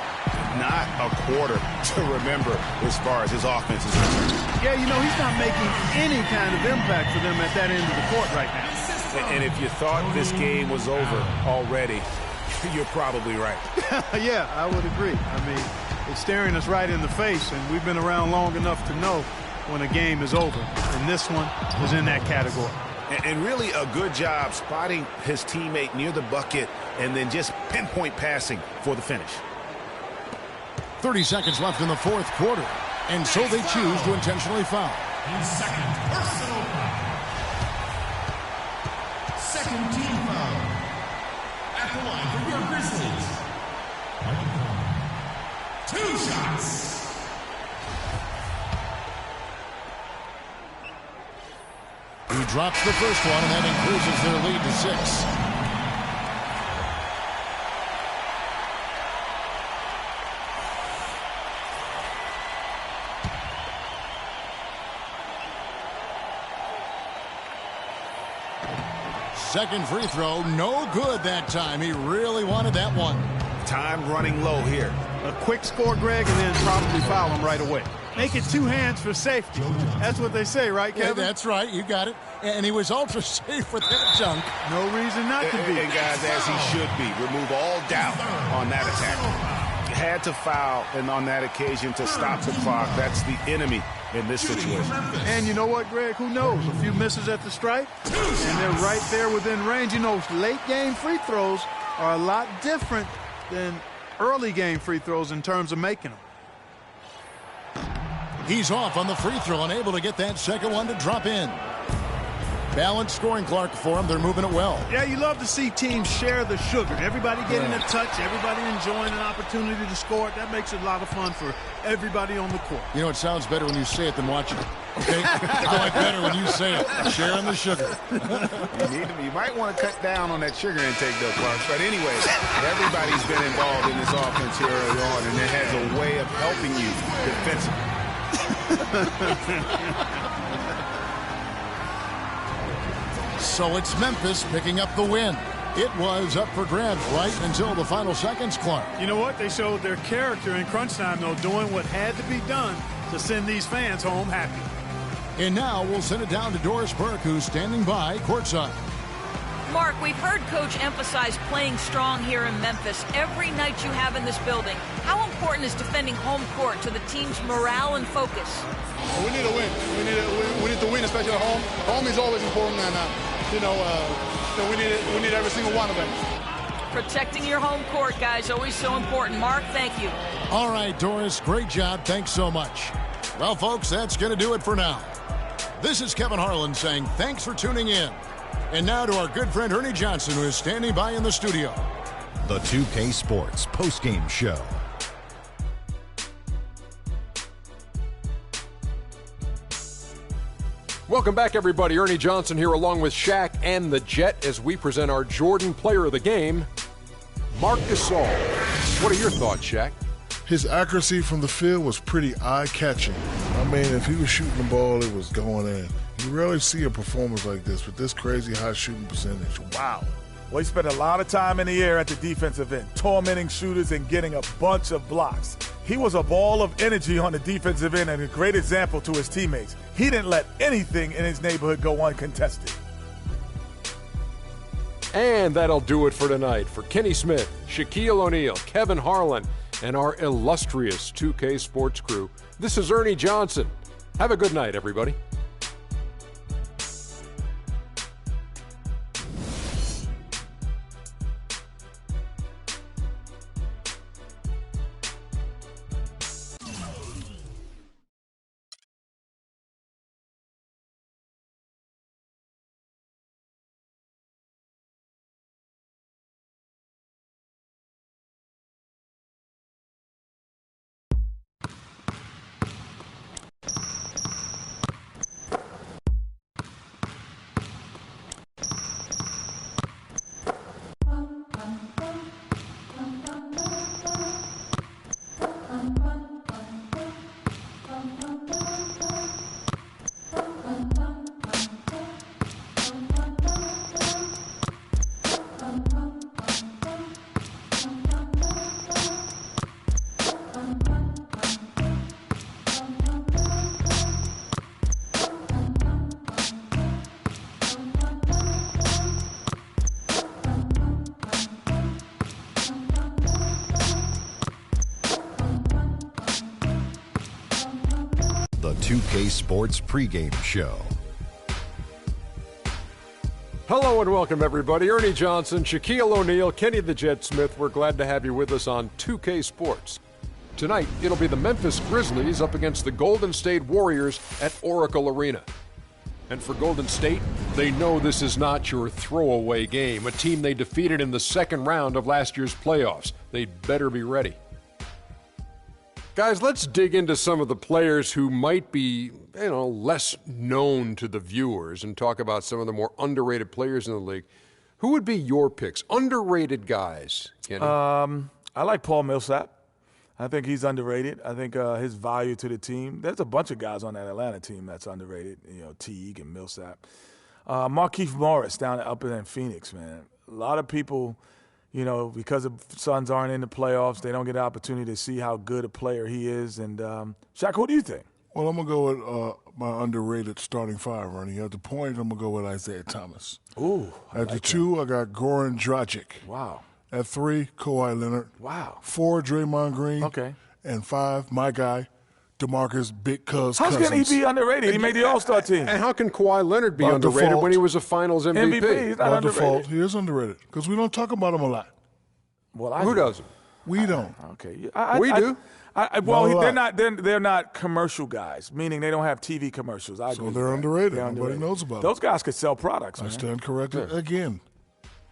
Not a quarter to remember as far as his offense is concerned. Yeah, you know, he's not making any kind of impact for them at that end of the court right now. And if you thought this game was over already, you're probably right. Yeah, I would agree. I mean, it's staring us right in the face, and we've been around long enough to know when a game is over. And this one is in that category. And really a good job spotting his teammate near the bucket and then just pinpoint passing for the finish. 30 seconds left in the fourth quarter. And so they choose to intentionally foul. Second personal foul. Second team foul. At the line for your Grizzlies. 2 shots. He drops the first one, and that increases their lead to 6. Second free throw, no good that time. He really wanted that one. Time running low here. A quick score, Greg, and then probably foul him right away. Make it 2 hands for safety. That's what they say, right, Kevin? Yeah, that's right. You got it. And he was ultra safe with that junk. No reason not to be. And guys, as he should be. Remove all doubt on that attack. Had to foul, and on that occasion to stop the clock. That's the enemy in this situation. And you know what, Greg? Who knows? A few misses at the stripe, and they're right there within range. You know, late game free throws are a lot different than early game free throws in terms of making them. He's off on the free throw, unable to get that second one to drop in. Balanced scoring, Clark, for them. They're moving it well. Yeah, you love to see teams share the sugar. Everybody getting a touch, everybody enjoying an opportunity to score. That makes it a lot of fun for everybody on the court. You know, it sounds better when you say it than watching it. Okay? I like better when you say it. Sharing the sugar. You might want to cut down on that sugar intake, though, Clark. But anyway, everybody's been involved in this offense here early on, and it has a way of helping you defensively. So it's Memphis picking up the win. It was up for grabs right until the final seconds, Clark. You know what? They showed their character in crunch time, though, doing what had to be done to send these fans home happy. And now we'll send it down to Doris Burke, who's standing by courtside. Mark, we've heard Coach emphasize playing strong here in Memphis every night you have in this building. How important is defending home court to the team's morale and focus? We need to win. We need to win, especially at home. Home is always important, and we need every single one of them. Protecting your home court, guys, always so important. Mark, thank you. All right, Doris, great job. Thanks so much. Well, folks, that's going to do it for now. This is Kevin Harlan saying thanks for tuning in. And now to our good friend Ernie Johnson, who is standing by in the studio. The 2K Sports postgame show. Welcome back, everybody. Ernie Johnson here along with Shaq and the Jet as we present our Jordan Player of the Game, Marc Gasol. What are your thoughts, Shaq? His accuracy from the field was pretty eye-catching. I mean, if he was shooting the ball, it was going in. You rarely see a performance like this with this crazy high shooting percentage. Wow. Well, he spent a lot of time in the air at the defensive end, tormenting shooters and getting a bunch of blocks. He was a ball of energy on the defensive end and a great example to his teammates. He didn't let anything in his neighborhood go uncontested. And that'll do it for tonight. For Kenny Smith, Shaquille O'Neal, Kevin Harlan, and our illustrious 2K Sports crew, this is Ernie Johnson. Have a good night, everybody. The 2K Sports pregame show. Hello and welcome, everybody. Ernie Johnson, Shaquille O'Neal, Kenny the Jet Smith. We're glad to have you with us on 2K Sports. Tonight, it'll be the Memphis Grizzlies up against the Golden State Warriors at Oracle Arena. And for Golden State, they know this is not your throwaway game, a team they defeated in the second round of last year's playoffs. They'd better be ready. Guys, let's dig into some of the players who might be, less known to the viewers and talk about some of the more underrated players in the league. Who would be your picks? Underrated guys, Kenny? I like Paul Millsap. I think he's underrated. I think his value to the team. There's a bunch of guys on that Atlanta team that's underrated. Teague and Millsap. Markieff Morris up in Phoenix, man. A lot of people, because the Suns aren't in the playoffs, they don't get the opportunity to see how good a player he is. And Shaq, who do you think? Well, I'm going to go with my underrated starting five, Ernie. At the point, I'm going to go with Isaiah Thomas. Ooh. At the two, I got Goran Dragic. Wow. At 3, Kawhi Leonard. Wow. 4, Draymond Green. Okay. And 5, my guy, DeMarcus Big Cuz Cousins. How can he be underrated? He made the All-Star team. And how can Kawhi Leonard be underrated when he was a Finals MVP? He's not By underrated. default, he is underrated because we don't talk about him a lot. Well, Who doesn't? We don't. Okay. We do. They're not commercial guys, meaning they don't have TV commercials. So they're underrated. Nobody knows about those guys could sell products. I stand corrected again.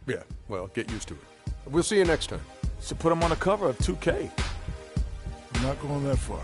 Yeah, well, get used to it. We'll see you next time. Should put them on the cover of 2K. I'm not going that far.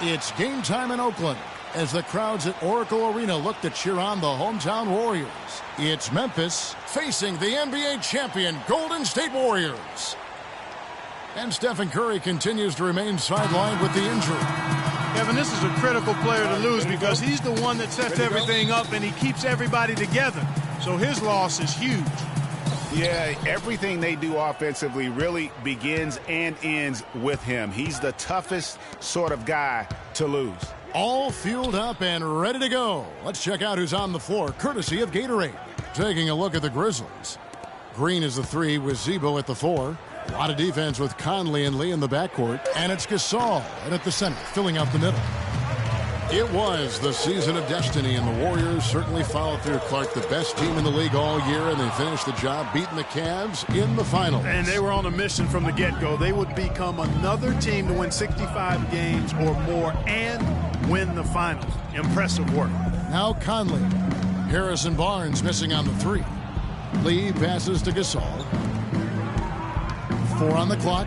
It's game time in Oakland as the crowds at Oracle Arena look to cheer on the hometown Warriors. It's Memphis facing the NBA champion Golden State Warriors. And Stephen Curry continues to remain sidelined with the injury. Kevin, this is a critical player to lose because he's the one that sets everything up and he keeps everybody together. So his loss is huge. Yeah, everything they do offensively really begins and ends with him. He's the toughest sort of guy to lose. All fueled up and ready to go. Let's check out who's on the floor, courtesy of Gatorade. Taking a look at the Grizzlies. Green is the 3 with Zebo at the 4. A lot of defense with Conley and Lee in the backcourt. And it's Gasol right at the center, filling out the middle. It was the season of destiny, and the Warriors certainly followed through. Clark, the best team in the league all year, and they finished the job beating the Cavs in the finals. And they were on a mission from the get-go. They would become another team to win 65 games or more and win the finals. Impressive work. Now Conley. Harrison Barnes missing on the 3. Lee passes to Gasol. 4 on the clock.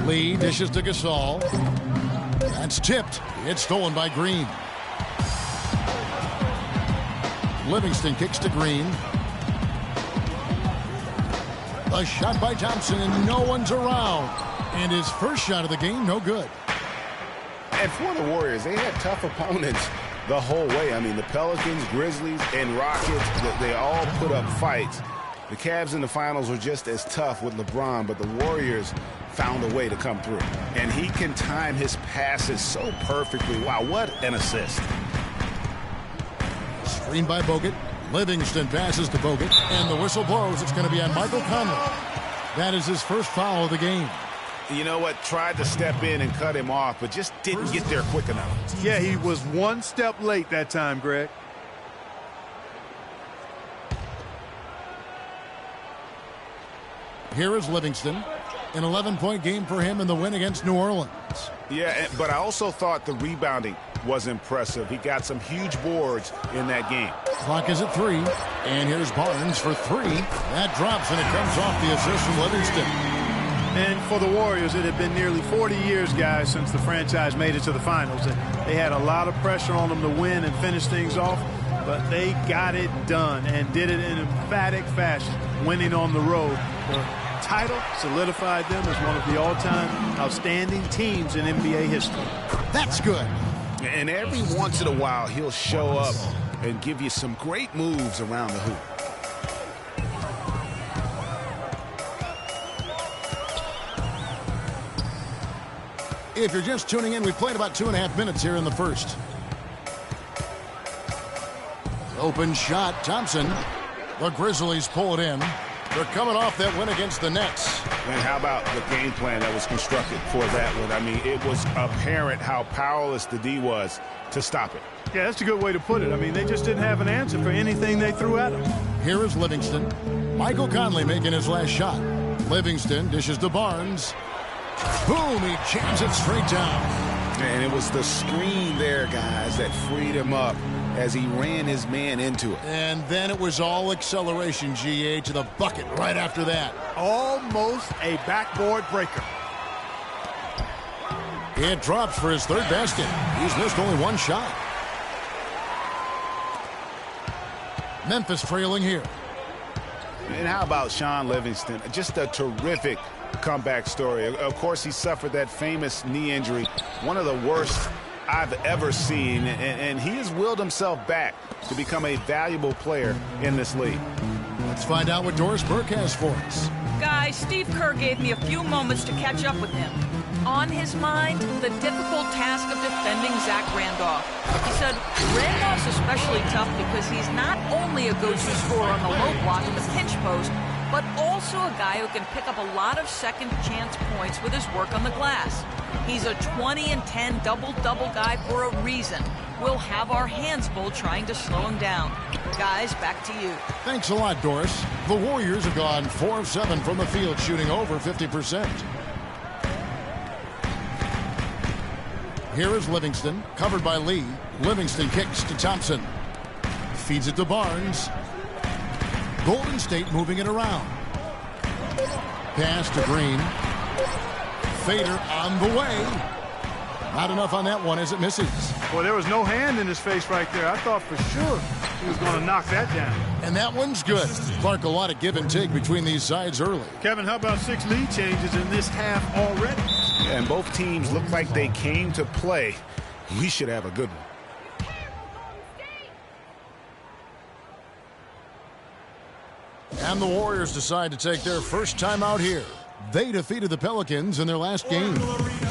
Lee dishes to Gasol. That's tipped. It's stolen by Green. Livingston kicks to Green. A shot by Thompson, and no one's around. And his first shot of the game, no good. And for the Warriors, they had tough opponents the whole way. I mean, the Pelicans, Grizzlies, and Rockets, they all put up fights. The Cavs in the finals were just as tough with LeBron, but the Warriors found a way to come through. And he can time his passes so perfectly. Wow, what an assist. Screen by Bogut. Livingston passes to Bogut, and the whistle blows. It's going to be on Michael Conley. That is his first foul of the game. You know what? Tried to step in and cut him off, but just didn't get there quick enough. Yeah, he was one step late that time, Greg. Here is Livingston. An 11-point game for him in the win against New Orleans. Yeah, but I also thought the rebounding was impressive. He got some huge boards in that game. Clock is at 3. And here's Barnes for 3. That drops, and it comes off the assist from Livingston. And for the Warriors, it had been nearly 40 years, guys, since the franchise made it to the finals. And they had a lot of pressure on them to win and finish things off. But they got it done and did it in emphatic fashion, winning on the road. The title solidified them as one of the all-time outstanding teams in NBA history. That's good. And every once in a while, he'll show up and give you some great moves around the hoop. If you're just tuning in, we played about 2.5 minutes here in the first. Open shot, Thompson. The Grizzlies pull it in. They're coming off that win against the Nets. And how about the game plan that was constructed for that one? I mean, it was apparent how powerless the D was to stop it. Yeah, that's a good way to put it. I mean, they just didn't have an answer for anything they threw at them. Here is Livingston. Michael Conley making his last shot. Livingston dishes to Barnes. Boom, he jams it straight down. And it was the screen there, guys, that freed him up as he ran his man into it. And then it was all acceleration, GA, to the bucket right after that. Almost a backboard breaker. It drops for his third basket. He's missed only one shot. Memphis trailing here. And how about Sean Livingston? Just a terrific comeback story. Of course, he suffered that famous knee injury, one of the worst I've ever seen, and he has willed himself back to become a valuable player in this league. Let's find out what Doris Burke has for us. Guys, Steve Kerr gave me a few moments to catch up with him. On his mind, the difficult task of defending Zach Randolph. He said, Randolph's especially tough because he's not only a go-to scorer on the low block and the pinch post, but also a guy who can pick up a lot of second chance points with his work on the glass. He's a 20-10 double-double guy for a reason. We'll have our hands full trying to slow him down. Guys, back to you. Thanks a lot, Doris. The Warriors have gone 4 of 7 from the field, shooting over 50%. Here is Livingston, covered by Lee. Livingston kicks to Thompson. Feeds it to Barnes. Golden State moving it around. Pass to Green. Fader on the way. Not enough on that one as it misses. Well, there was no hand in his face right there. I thought for sure he was going to knock that down. And that one's good. Clark, a lot of give and take between these sides early. Kevin, how about 6 lead changes in this half already? Yeah, and both teams look like they came to play. We should have a good one. And the Warriors decide to take their first time out here. They defeated the Pelicans in their last game.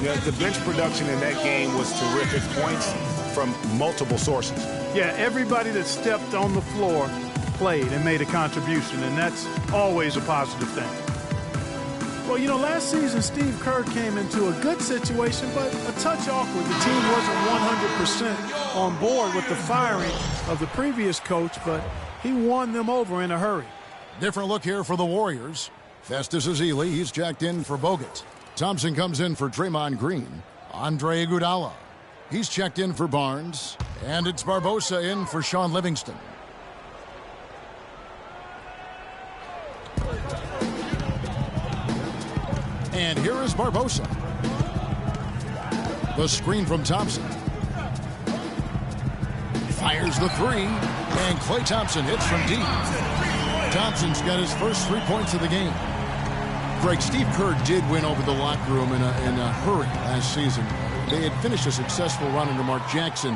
Yeah, the bench production in that game was terrific. Points from multiple sources. Yeah, everybody that stepped on the floor played and made a contribution, and that's always a positive thing. Well, you know, last season Steve Kerr came into a good situation, but a touch awkward. The team wasn't 100% on board with the firing of the previous coach, but he won them over in a hurry. Different look here for the Warriors. Festus Ezeli, he's jacked in for Bogut. Thompson comes in for Draymond Green. Andre Iguodala, he's checked in for Barnes. And it's Barbosa in for Sean Livingston. And here is Barbosa. The screen from Thompson. Fires the 3. And Klay Thompson hits from deep. Thompson's got his first 3 points of the game. Greg, Steve Kerr did win over the locker room in a hurry last season. They had finished a successful run under Mark Jackson.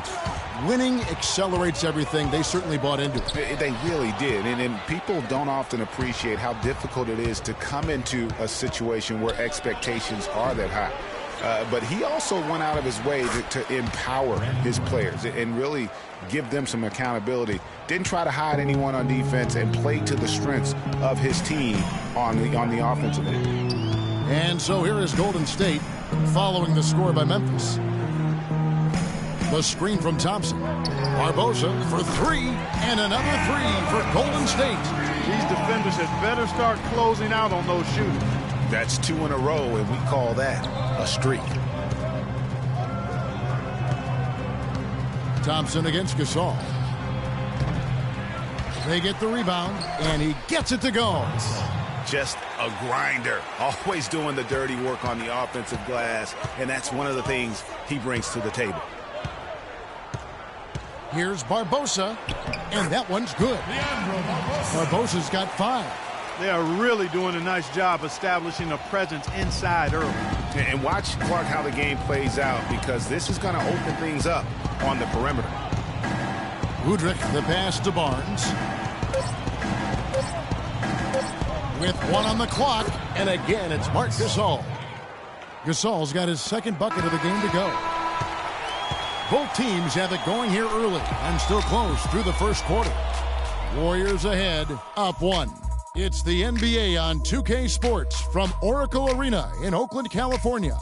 Winning accelerates everything. They certainly bought into it. They really did. And people don't often appreciate how difficult it is to come into a situation where expectations are that high. But he also went out of his way to empower his players and really give them some accountability. Didn't try to hide anyone on defense and played to the strengths of his team on the offensive end. And so here is Golden State following the score by Memphis. The screen from Thompson. Barbosa for 3 and another 3 for Golden State. These defenders had better start closing out on those shooters. That's 2 in a row, and we call that a streak. Thompson against Gasol. They get the rebound, and he gets it to go. Just a grinder, always doing the dirty work on the offensive glass, and that's one of the things he brings to the table. Here's Barbosa, and that one's good. Barbosa's got 5. They are really doing a nice job establishing a presence inside early. And watch, Clark, how the game plays out, because this is going to open things up on the perimeter. Udrich, the pass to Barnes. With 1 on the clock, and again, it's Marc Gasol. Gasol's got his second bucket of the game to go. Both teams have it going here early and still close through the first quarter. Warriors ahead, up 1. It's the NBA on 2K Sports from Oracle Arena in Oakland, California.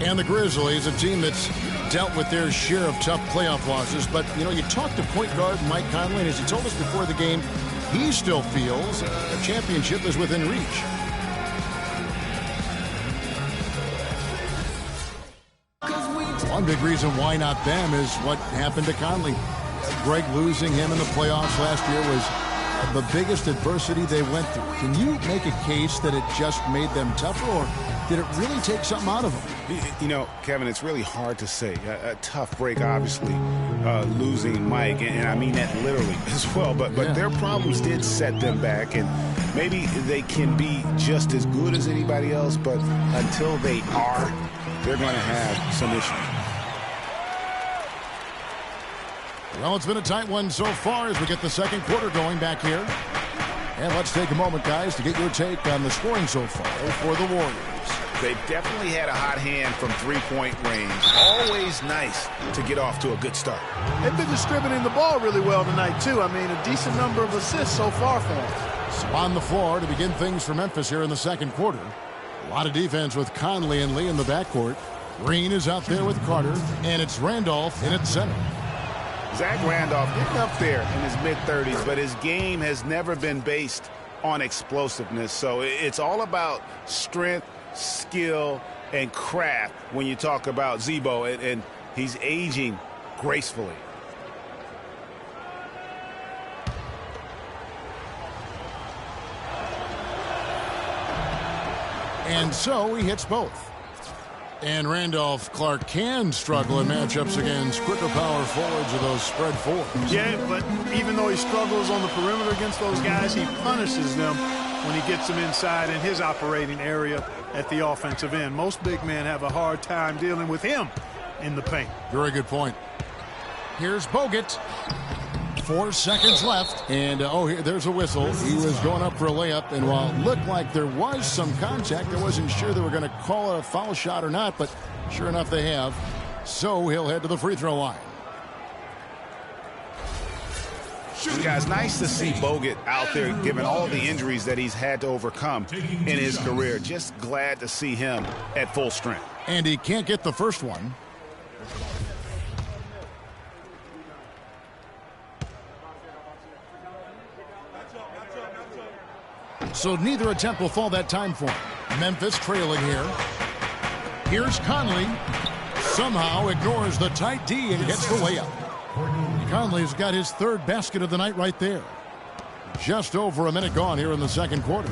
And the Grizzlies, a team that's dealt with their share of tough playoff losses. But, you know, you talked to point guard Mike Conley, and as he told us before the game, he still feels a championship is within reach. One big reason why not them is what happened to Conley. Greg losing him in the playoffs last year was the biggest adversity they went through. Can you make a case that it just made them tougher, or did it really take something out of them? You know, Kevin, it's really hard to say. A tough break, obviously, losing Mike, and I mean that literally as well. But their problems did set them back, and maybe they can be just as good as anybody else, but until they are, they're going to have some issues. Well, it's been a tight one so far as we get the second quarter going back here. And let's take a moment, guys, to get your take on the scoring so far for the Warriors. They've definitely had a hot hand from three-point range. Always nice to get off to a good start. They've been distributing the ball really well tonight, too. I mean, a decent number of assists so far for them. So on the floor to begin things for Memphis here in the second quarter. A lot of defense with Conley and Lee in the backcourt. Green is out there with Carter, and it's Randolph in at center. Zach Randolph getting up there in his mid-30s, but his game has never been based on explosiveness. So it's all about strength, skill, and craft when you talk about Zebo, and he's aging gracefully. And so he hits both. And Randolph Clark can struggle in matchups against quicker power forwards or those spread fours. Yeah, but even though he struggles on the perimeter against those guys, he punishes them when he gets them inside in his operating area at the offensive end. Most big men have a hard time dealing with him in the paint. Very good point. Here's Bogut. 4 seconds left. And, there's a whistle. He was going up for a layup. And while it looked like there was some contact, I wasn't sure they were going to call it a foul shot or not. But sure enough, they have. So he'll head to the free throw line. Guys, nice to see Bogut out there given all the injuries that he's had to overcome in his career. Just glad to see him at full strength. And he can't get the first one. So neither attempt will fall that time for him. Memphis trailing here. Here's Conley. Somehow ignores the tight D and gets the layup. Conley's got his third basket of the night right there. Just over a minute gone here in the second quarter.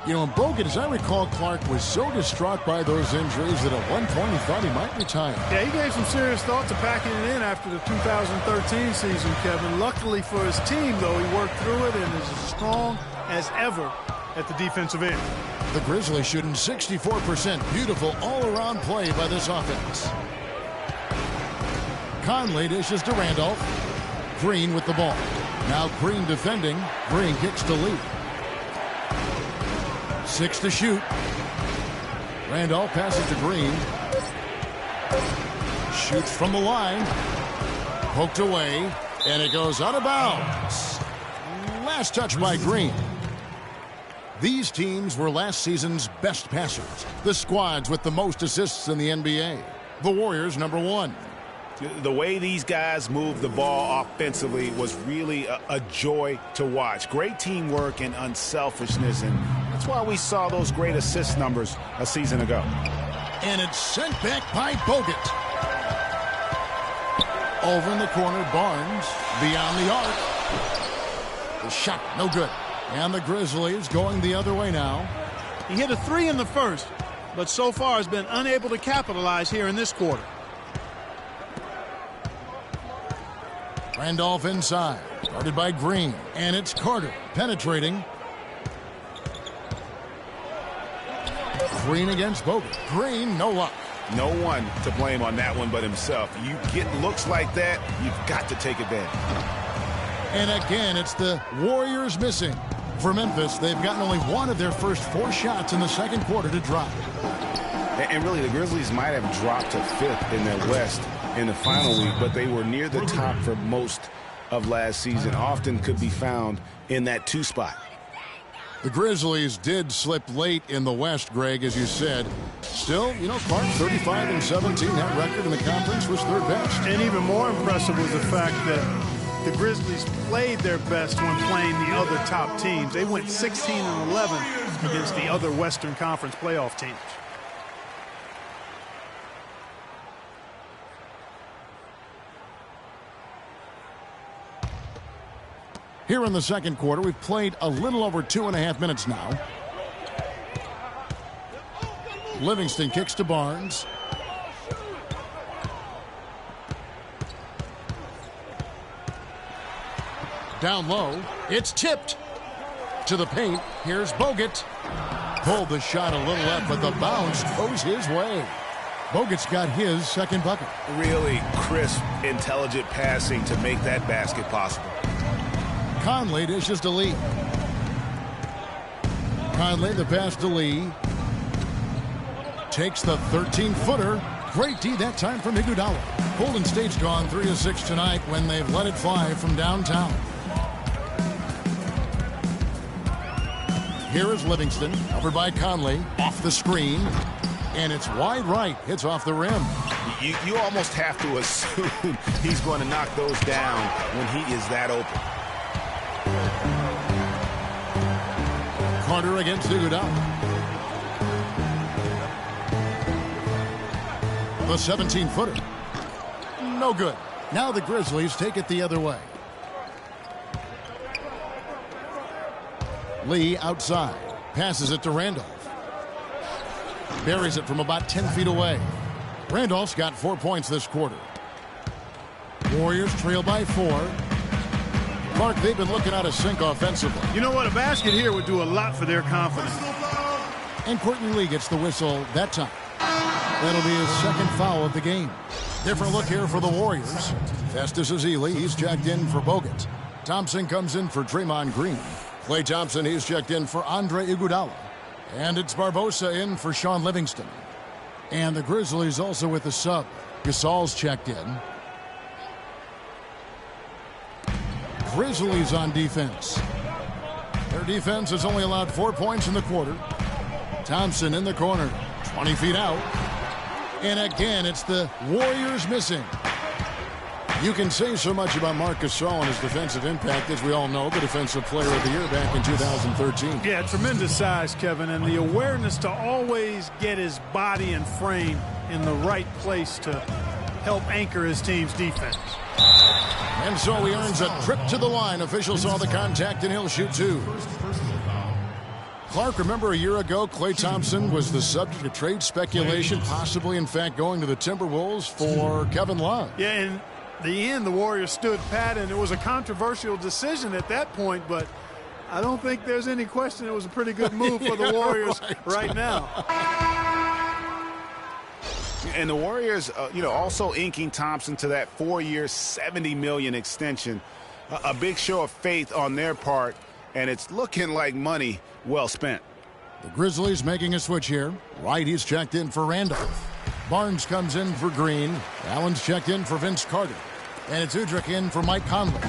You know, Bogut, as I recall, Clark was so distraught by those injuries that at one point he thought he might retire. Yeah, he gave some serious thought to packing it in after the 2013 season, Kevin. Luckily for his team, though, he worked through it and is as strong as ever at the defensive end. The Grizzlies shooting 64%. Beautiful all-around play by this offense. Conley dishes to Randolph. Green with the ball. Now Green defending. Green kicks to Lee. 6 to shoot. Randolph passes to Green. Shoots from the line. Poked away. And it goes out of bounds. Last touch by Green. These teams were last season's best passers. The squads with the most assists in the NBA. The Warriors, number 1. The way these guys move the ball offensively was really a joy to watch. Great teamwork and unselfishness, and that's why we saw those great assist numbers a season ago. And it's sent back by Bogut. Over in the corner, Barnes beyond the arc. The shot, no good. And the Grizzlies going the other way now. He hit a 3 in the first, but so far has been unable to capitalize here in this quarter. Randolph inside, guarded by Green, and it's Carter penetrating. Green against Bogut. Green, no luck. No one to blame on that one but himself. You get looks like that, you've got to take advantage. And again, it's the Warriors missing. For Memphis, they've gotten only one of their first 4 shots in the second quarter to drop. And really, the Grizzlies might have dropped to 5th in their West in the final week, but they were near the top for most of last season. Often could be found in that 2 spot. The Grizzlies did slip late in the West, Greg, as you said. Still, you know, Clark, 35-17. That record in the conference was 3rd best. And even more impressive was the fact that the Grizzlies played their best when playing the other top teams. They went 16-11 against the other Western Conference playoff teams. Here in the second quarter, we've played a little over 2.5 minutes now. Livingston kicks to Barnes. Down low. It's tipped to the paint. Here's Bogut. Pulled the shot a little up, but the bounce goes his way. Bogut's got his second bucket. Really crisp, intelligent passing to make that basket possible. Conley dishes to Lee. Conley, the pass to Lee. Takes the 13-footer. Great D that time from Iguodala. Golden State's gone 3 of 6 tonight when they've let it fly from downtown. Here is Livingston, covered by Conley, off the screen, and it's wide right. Hits off the rim. You almost have to assume he's going to knock those down when he is that open. Carter against Iguodala. The 17-footer. No good. Now the Grizzlies take it the other way. Lee outside. Passes it to Randolph. Buries it from about 10 feet away. Randolph's got 4 points this quarter. Warriors trail by 4. Clark, they've been looking out of sync offensively. You know what? A basket here would do a lot for their confidence. And Courtney Lee gets the whistle that time. That'll be his second foul of the game. Different look here for the Warriors. Festus Ezeli, he's checked in for Bogut. Thompson comes in for Draymond Green. Klay Thompson, he's checked in for Andre Iguodala. And it's Barbosa in for Sean Livingston. And the Grizzlies also with the sub. Gasol's checked in. Grizzlies on defense. Their defense has only allowed 4 points in the quarter. Thompson in the corner, 20 feet out. And again, it's the Warriors missing. You can say so much about Marc Gasol and his defensive impact. As we all know, the Defensive Player of the Year back in 2013. Yeah, tremendous size, Kevin, and the awareness to always get his body and frame in the right place to help anchor his team's defense. And so he earns a trip to the line. Officials saw the contact, and he'll shoot 2. Clark, remember a year ago, Klay Thompson was the subject of trade speculation, possibly, in fact, going to the Timberwolves for Kevin Love. Yeah, in the end, the Warriors stood pat, and it was a controversial decision at that point, but I don't think there's any question it was a pretty good move for the Warriors right now. And the Warriors, also inking Thompson to that 4-year, $70 million extension. A big show of faith on their part, and it's looking like money well spent. The Grizzlies making a switch here. Right, he's checked in for Randolph. Barnes comes in for Green. Allen's checked in for Vince Carter. And it's Udrich in for Mike Conley.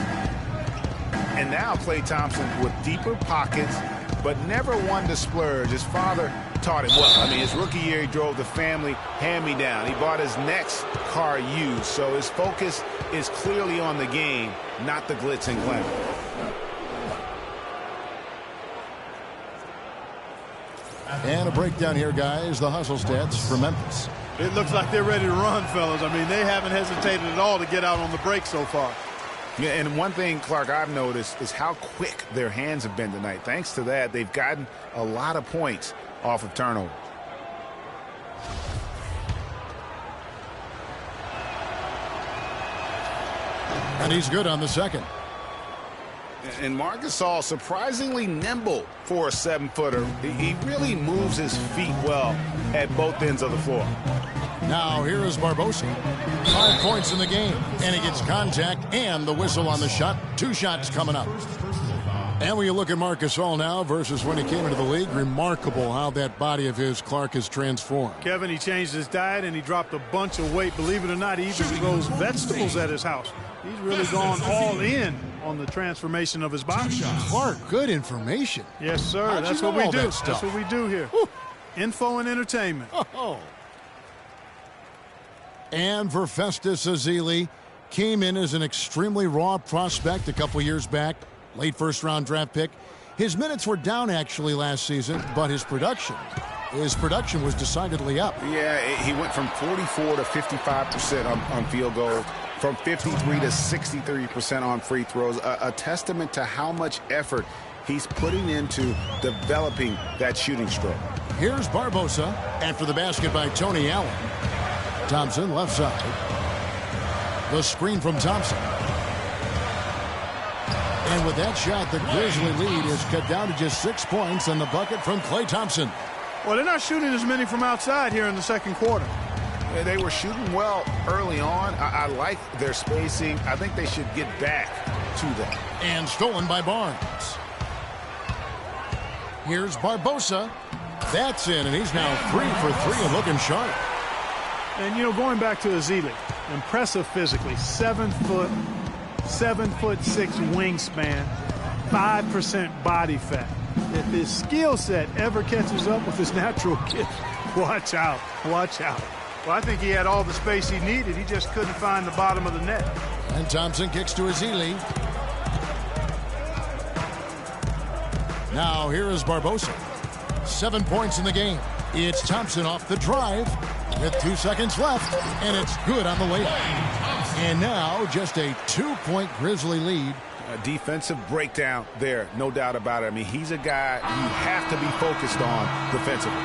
And now Klay Thompson with deeper pockets, but never one to splurge. His father taught him well. I mean, his rookie year, he drove the family hand-me-down. He bought his next car used, so his focus is clearly on the game, not the glitz and glamour. And a breakdown here, guys. The hustle stats for Memphis. It looks like they're ready to run, fellas. I mean, they haven't hesitated at all to get out on the break so far. Yeah, and one thing, Clark, I've noticed is how quick their hands have been tonight. Thanks to that, they've gotten a lot of points off of turnover. And he's good on the second. And Marc Gasol, surprisingly nimble for a 7-footer. He really moves his feet well at both ends of the floor. Now here is Barbosa. 5 points in the game. And he gets contact and the whistle on the shot. 2 shots coming up. And when you look at Marc Gasol now versus when he came into the league, remarkable how that body of his, Clark, has transformed. Kevin, he changed his diet and he dropped a bunch of weight. Believe it or not, he even grows vegetables at his house. He's really gone all in on the transformation of his body. Clark, good information. Yes, sir. How'd That's you what know we all do. that stuff? That's what we do here. Whew. Info and entertainment. Oh. And for Festus Ezeli, came in as an extremely raw prospect a couple years back, late first-round draft pick. His minutes were down actually last season, but his production was decidedly up. Yeah, he went from 44 to 55% on field goals. from 53 to 63% on free throws, a testament to how much effort he's putting into developing that shooting stroke. Here's Barbosa after the basket by Tony Allen. Thompson left side. The screen from Thompson. And with that shot, the Grizzly lead is cut down to just 6 points and the bucket from Klay Thompson. Well, they're not shooting as many from outside here in the second quarter. They were shooting well early on. I like their spacing. I think they should get back to that. And stolen by Barnes. Here's Barbosa. That's in, and he's now 3 for 3 and looking sharp. And, you know, going back to Ezeli, impressive physically. 7 foot, 7'6" wingspan, 5% body fat. If his skill set ever catches up with his natural gift, watch out, watch out. Well, I think he had all the space he needed. He just couldn't find the bottom of the net. And Thompson kicks to Ezeli. Now here is Barbosa. 7 points in the game. It's Thompson off the drive with 2 seconds left, and it's good on the layup. And now just a 2-point Grizzly lead. A defensive breakdown there, no doubt about it. I mean, he's a guy you have to be focused on defensively.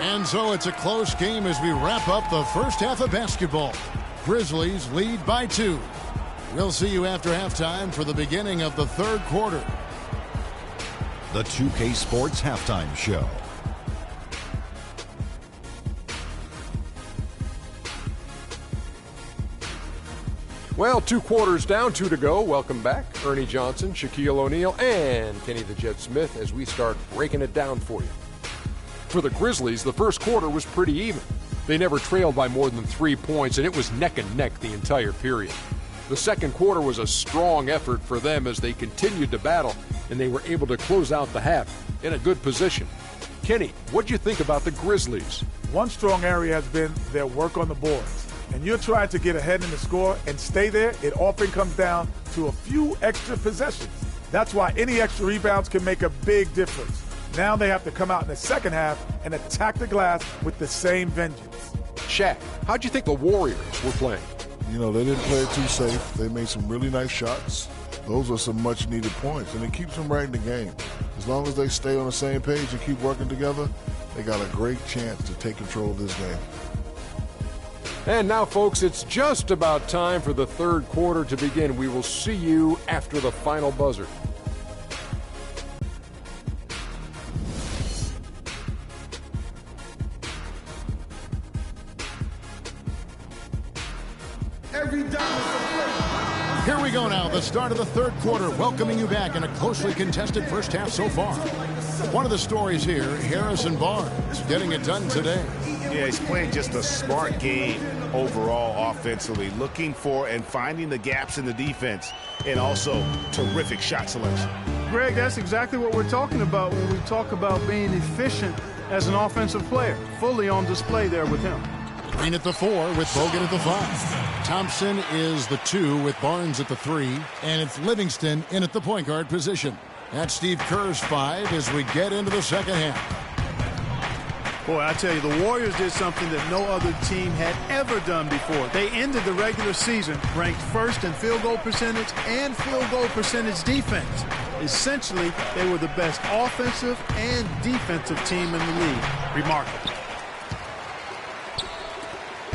And so it's a close game as we wrap up the first half of basketball. Grizzlies lead by 2. We'll see you after halftime for the beginning of the third quarter. The 2K Sports Halftime Show. Well, 2 quarters down, 2 to go. Welcome back. Ernie Johnson, Shaquille O'Neal, and Kenny the Jet Smith as we start breaking it down for you. For the Grizzlies, the first quarter was pretty even. They never trailed by more than 3 points, and it was neck and neck the entire period. The second quarter was a strong effort for them as they continued to battle, and they were able to close out the half in a good position. Kenny, what'd you think about the Grizzlies? One strong area has been their work on the boards. And you're trying to get ahead in the score and stay there, it often comes down to a few extra possessions. That's why any extra rebounds can make a big difference. Now they have to come out in the second half and attack the glass with the same vengeance. Shaq, how'd you think the Warriors were playing? You know, they didn't play it too safe. They made some really nice shots. Those are some much-needed points, and it keeps them right in the game. As long as they stay on the same page and keep working together, they got a great chance to take control of this game. And now, folks, it's just about time for the third quarter to begin. We will see you after the final buzzer. Here we go now, the start of the third quarter, welcoming you back in a closely contested first half so far. One of the stories here, Harrison Barnes getting it done today. Yeah, he's playing just a smart game overall offensively, looking for and finding the gaps in the defense, and also terrific shot selection. Greg, that's exactly what we're talking about when we talk about being efficient as an offensive player. Fully on display there with him. Green at the 4 with Bogut at the 5. Thompson is the 2 with Barnes at the 3, and it's Livingston in at the point guard position. That's Steve Kerr's 5 as we get into the second half. Boy, I tell you, the Warriors did something that no other team had ever done before. They ended the regular season ranked first in field goal percentage and field goal percentage defense. Essentially, they were the best offensive and defensive team in the league. Remarkable.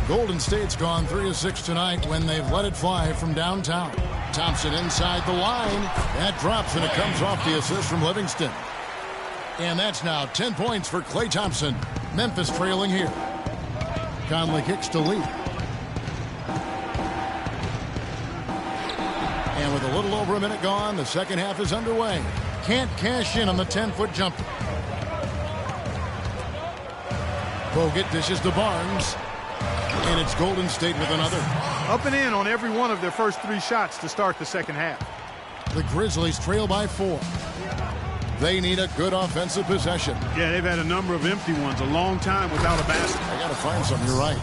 Golden State's gone 3 of 6 tonight when they've let it fly from downtown. Thompson inside the line. That drops, and it comes off the assist from Livingston. And that's now 10 points for Klay Thompson. Memphis trailing here. Conley kicks to Lee. And with a little over a minute gone, the second half is underway. Can't cash in on the 10-foot jumper. Bogut dishes to Barnes. And it's Golden State with another. Up and in on every one of their first 3 shots to start the second half. The Grizzlies trail by 4. They need a good offensive possession. Yeah, they've had a number of empty ones, a long time without a basket. I got to find something. You're right.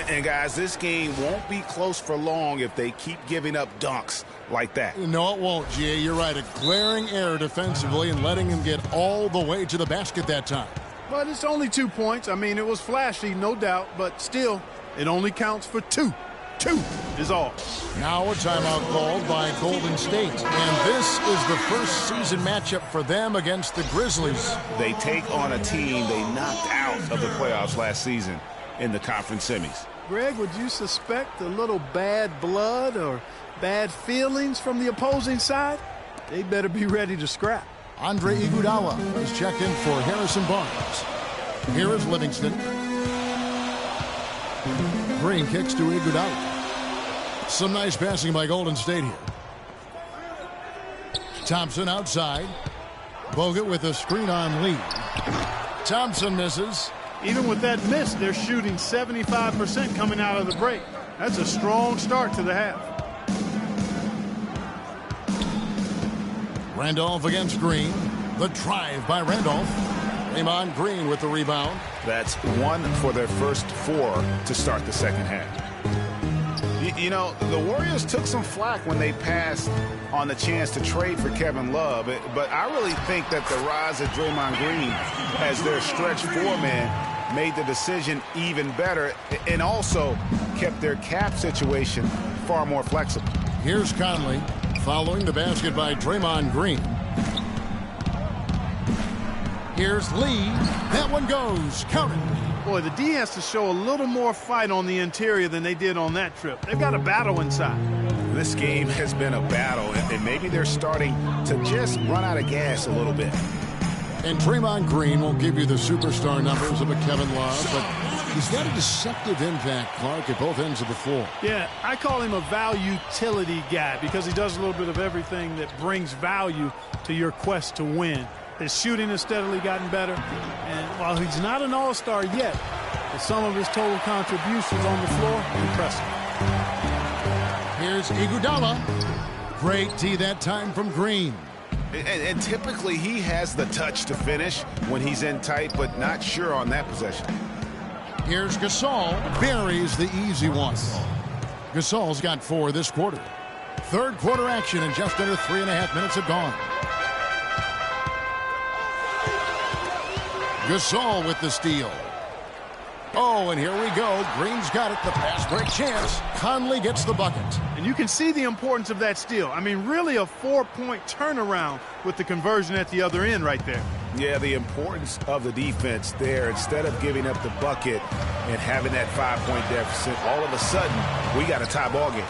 And, guys, this game won't be close for long if they keep giving up dunks like that. No, it won't, G.A. You're right. A glaring error defensively and letting him get all the way to the basket that time. But it's only 2 points. I mean, it was flashy, no doubt, but still, it only counts for 2. 2 is all. Now a timeout called by Golden State. And this is the first season matchup for them against the Grizzlies. They take on a team they knocked out of the playoffs last season in the conference semis. Greg, would you suspect a little bad blood or bad feelings from the opposing side? They better be ready to scrap. Andre Iguodala is checked in for Harrison Barnes. Here is Livingston. Green kicks to Iguodala. Some nice passing by Golden State here. Thompson outside. Bogut with a screen on Lee. Thompson misses. Even with that miss, they're shooting 75% coming out of the break. That's a strong start to the half. Randolph against Green. The drive by Randolph. Draymond Green with the rebound. That's 1 for their first 4 to start the second half. You know, the Warriors took some flack when they passed on the chance to trade for Kevin Love, but I really think that the rise of Draymond Green as their stretch 4-man made the decision even better and also kept their cap situation far more flexible. Here's Conley following the basket by Draymond Green. Here's Lee. That one goes. Count it. Boy, the D has to show a little more fight on the interior than they did on that trip. They've got a battle inside. This game has been a battle, and maybe they're starting to just run out of gas a little bit. And Draymond Green won't give you the superstar numbers of a Kevin Love, but he's got a deceptive impact, Clark, at both ends of the floor. Yeah, I call him a value utility guy because he does a little bit of everything that brings value to your quest to win. His shooting has steadily gotten better, and while he's not an all-star yet, some of his total contributions on the floor, impressive. Here's Iguodala. Great D that time from Green. And typically he has the touch to finish when he's in tight, but not sure on that possession. Here's Gasol. Buries the easy one. Gasol's got 4 this quarter. Third quarter action, and just under 3.5 minutes have gone. Gasol with the steal. Oh, and here we go. Green's got it. The pass break chance. Conley gets the bucket. And you can see the importance of that steal. I mean, really a 4-point turnaround with the conversion at the other end right there. Yeah, the importance of the defense there. Instead of giving up the bucket and having that 5-point deficit, all of a sudden, we got a tie ball game.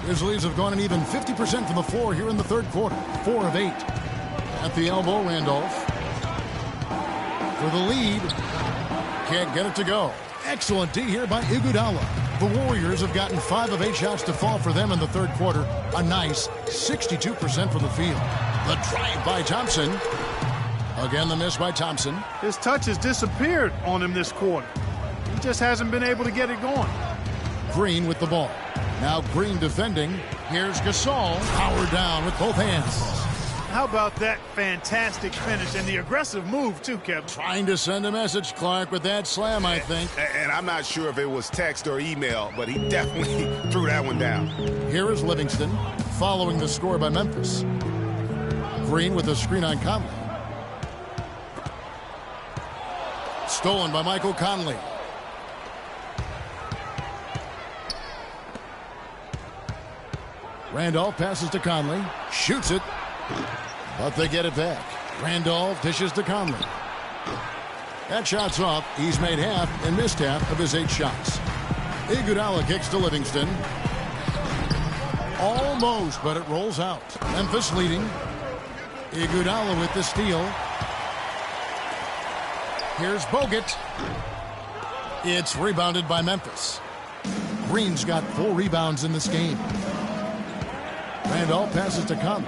Grizzlies have gone an even 50% from the floor here in the third quarter. 4 of 8. At the elbow, Randolph. For the lead. Can't get it to go. Excellent D here by Iguodala. The Warriors have gotten 5 of 8 shots to fall for them in the third quarter. A nice 62% from the field. The drive by Thompson. Again, the miss by Thompson. His touch has disappeared on him this quarter. He just hasn't been able to get it going. Green with the ball. Now Green defending. Here's Gasol. Power down with both hands. How about that fantastic finish and the aggressive move, too, Kevin? Trying to send a message, Clark, with that slam, I think. And I'm not sure if it was text or email, but he definitely threw that one down. Here is Livingston, following the score by Memphis. Green with a screen on Conley. Stolen by Michael Conley. Randolph passes to Conley. Shoots it. But they get it back. Randolph dishes to Conley. That shot's off. He's made half and missed half of his 8 shots. Iguodala kicks to Livingston. Almost, but it rolls out. Memphis leading. Iguodala with the steal. Here's Bogut. It's rebounded by Memphis. Green's got 4 rebounds in this game. Randolph passes to Conley.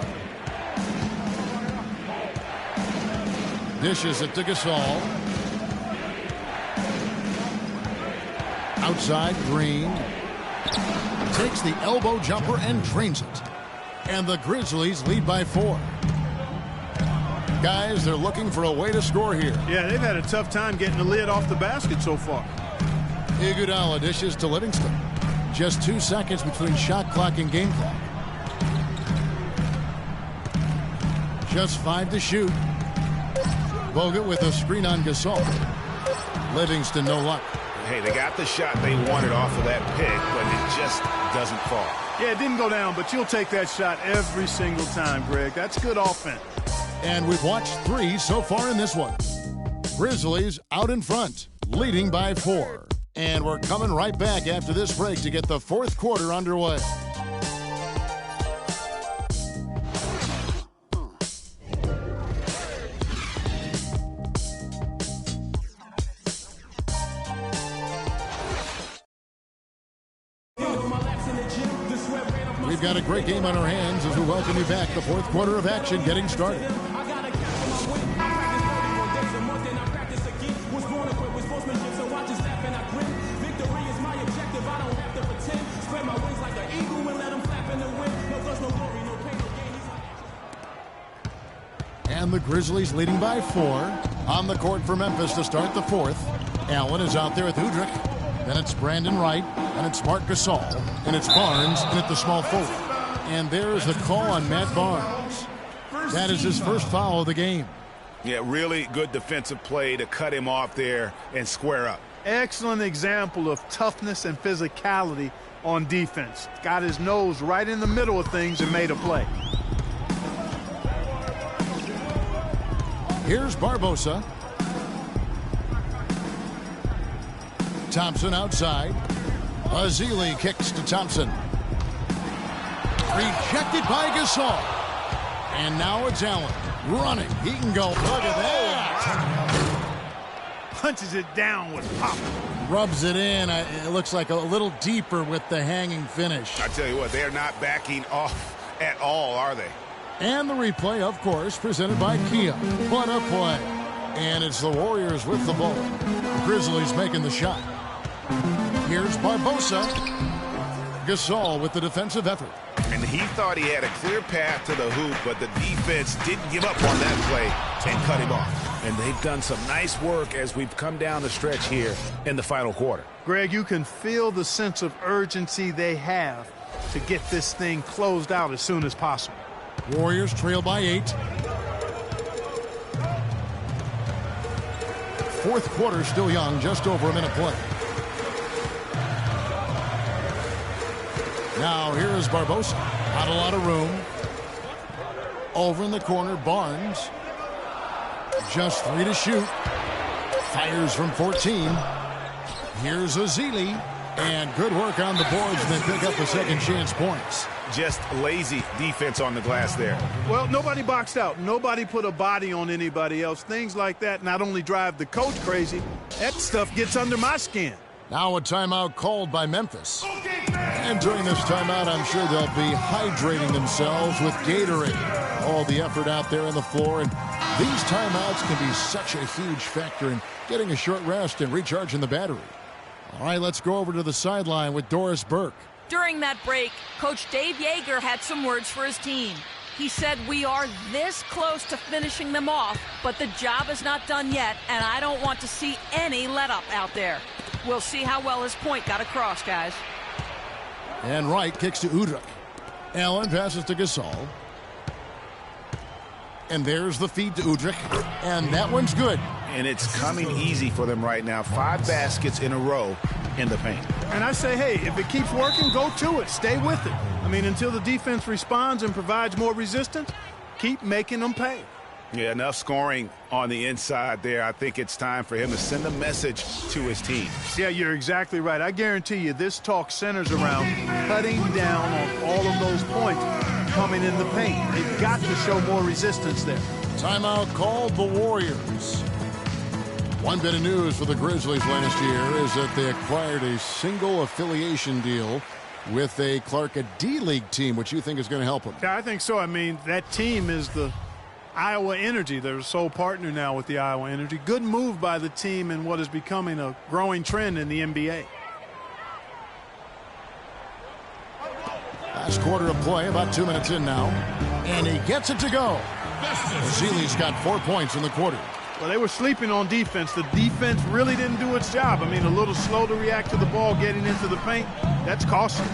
Dishes it to Gasol. Outside, Green. Takes the elbow jumper and drains it. And the Grizzlies lead by 4. Guys, they're looking for a way to score here. Yeah, they've had a tough time getting the lid off the basket so far. Iguodala dishes to Livingston. Just 2 seconds between shot clock and game clock. Just 5 to shoot. Bogut with a screen on Gasol. Livingston no luck. Hey, they got the shot they wanted off of that pick, but it just doesn't fall. Yeah, it didn't go down, but you'll take that shot every single time, Greg. That's good offense. And we've watched 3 so far in this one. Grizzlies out in front, leading by 4. And we're coming right back after this break to get the 4th quarter underway. We've got a great game on our hands as we welcome you back. The 4th quarter of action getting started. And the Grizzlies leading by 4 on the court for Memphis to start the 4th. Allen is out there with Udrich. Then it's Brandon Wright, and it's Marc Gasol, and it's Barnes, and at the small forward. And there's the call on Matt Barnes. That is his first foul of the game. Yeah, really good defensive play to cut him off there and square up. Excellent example of toughness and physicality on defense. Got his nose right in the middle of things and made a play. Here's Barbosa. Thompson outside. Azili kicks to Thompson. Rejected by Gasol. And now it's Allen running. He can go. Look at that. Punches it down with pop. Rubs it in. It looks like a little deeper with the hanging finish. I tell you what, they're not backing off at all, are they? And the replay, of course, presented by Kia. What a play. And it's the Warriors with the ball. The Grizzlies making the shot. Here's Barbosa. Gasol with the defensive effort. And he thought he had a clear path to the hoop, but the defense didn't give up on that play and cut him off. And they've done some nice work as we've come down the stretch here in the final quarter. Greg, you can feel the sense of urgency they have to get this thing closed out as soon as possible. Warriors trail by 8. 4th quarter still young, just over a minute play. Now here is Barbosa. Not a lot of room. Over in the corner, Barnes. Just 3 to shoot. Fires from 14. Here's Azili. And good work on the boards, and they pick up the second chance points. Just lazy defense on the glass there. Well, nobody boxed out. Nobody put a body on anybody else. Things like that not only drive the coach crazy, that stuff gets under my skin. Now a timeout called by Memphis. And during this timeout, I'm sure they'll be hydrating themselves with Gatorade. All the effort out there on the floor. And these timeouts can be such a huge factor in getting a short rest and recharging the battery. All right, let's go over to the sideline with Doris Burke. During that break, Coach Dave Yeager had some words for his team. He said, "We are this close to finishing them off, but the job is not done yet, and I don't want to see any let-up out there." We'll see how well his point got across, guys. And Wright kicks to Udrich. Allen passes to Gasol. And there's the feed to Udrich. And that one's good. And it's coming easy for them right now. 5 baskets in a row in the paint. And I say, hey, if it keeps working, go to it. Stay with it. I mean, until the defense responds and provides more resistance, keep making them pay. Yeah, enough scoring on the inside there. I think it's time for him to send a message to his team. Yeah, you're exactly right. I guarantee you this talk centers around cutting down on all of those points coming in the paint. They've got to show more resistance there. Timeout called the Warriors. One bit of news for the Grizzlies last year is that they acquired a single affiliation deal with a Clark, a D-League team, which you think is going to help them. Yeah, I think so. I mean, that team is the Iowa Energy. They're a sole partner now with the Iowa Energy. Good move by the team in what is becoming a growing trend in the NBA. Last quarter of play, about 2 minutes in now. And he gets it to go. Azili's got 4 points in the quarter. Well, they were sleeping on defense. The defense really didn't do its job. I mean, a little slow to react to the ball getting into the paint. That's costly.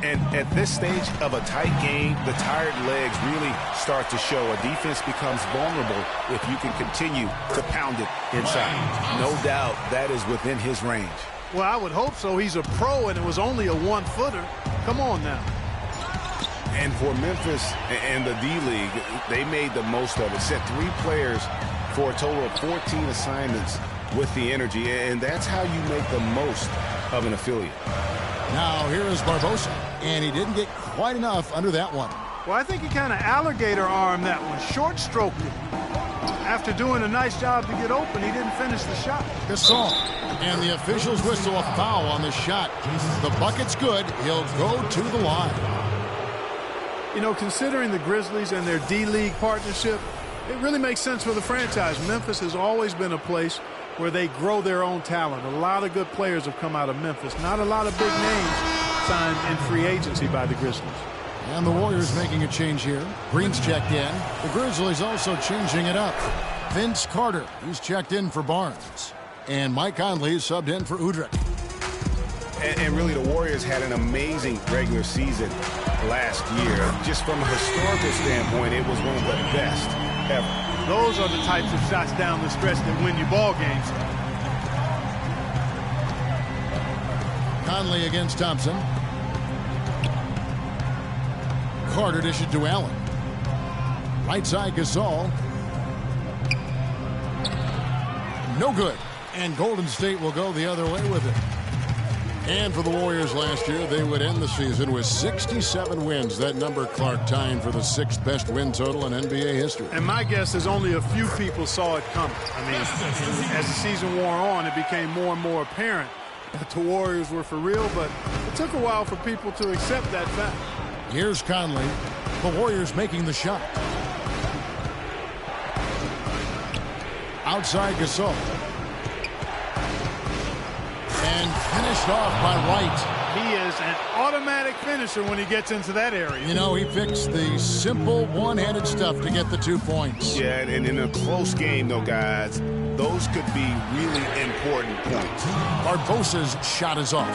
And at this stage of a tight game, the tired legs really start to show. A defense becomes vulnerable if you can continue to pound it inside. No doubt that is within his range. Well, I would hope so. He's a pro, and it was only a one-footer. Come on now. And for Memphis and the D-League, they made the most of it. Sent 3 players for a total of 14 assignments with the energy, and that's how you make the most of an affiliate. Now here is Barbosa, and he didn't get quite enough under that one. Well, I think he kind of alligator armed that one, short stroked it. After doing a nice job to get open, he didn't finish the shot. Gasol, and the officials whistle a foul on the shot. The bucket's good. He'll go to the line. You know, considering the Grizzlies and their D-League partnership, it really makes sense for the franchise. Memphis has always been a place where they grow their own talent. A lot of good players have come out of Memphis. Not a lot of big names signed in free agency by the Grizzlies. And the Warriors making a change here. Green's checked in. The Grizzlies also changing it up. Vince Carter, he's checked in for Barnes. And Mike Conley is subbed in for Udrih. And really, the Warriors had an amazing regular season last year. Just from a historical standpoint, it was one of the best ever. Those are the types of shots down the stretch that win you ball games. Conley against Thompson. Carter dished it to Allen. Right side Gasol. No good. And Golden State will go the other way with it. And for the Warriors last year, they would end the season with 67 wins. That number, Clark, tying for the 6th best win total in NBA history. And my guess is only a few people saw it coming. I mean, as the season wore on, it became more and more apparent that the Warriors were for real, but it took a while for people to accept that fact. Here's Conley. The Warriors making the shot. Outside Gasol. And finished off by Wright. He is an automatic finisher when he gets into that area. You know, he picks the simple one-handed stuff to get the 2 points. Yeah, and in a close game, though, guys, those could be really important points. Barbosa's shot is off.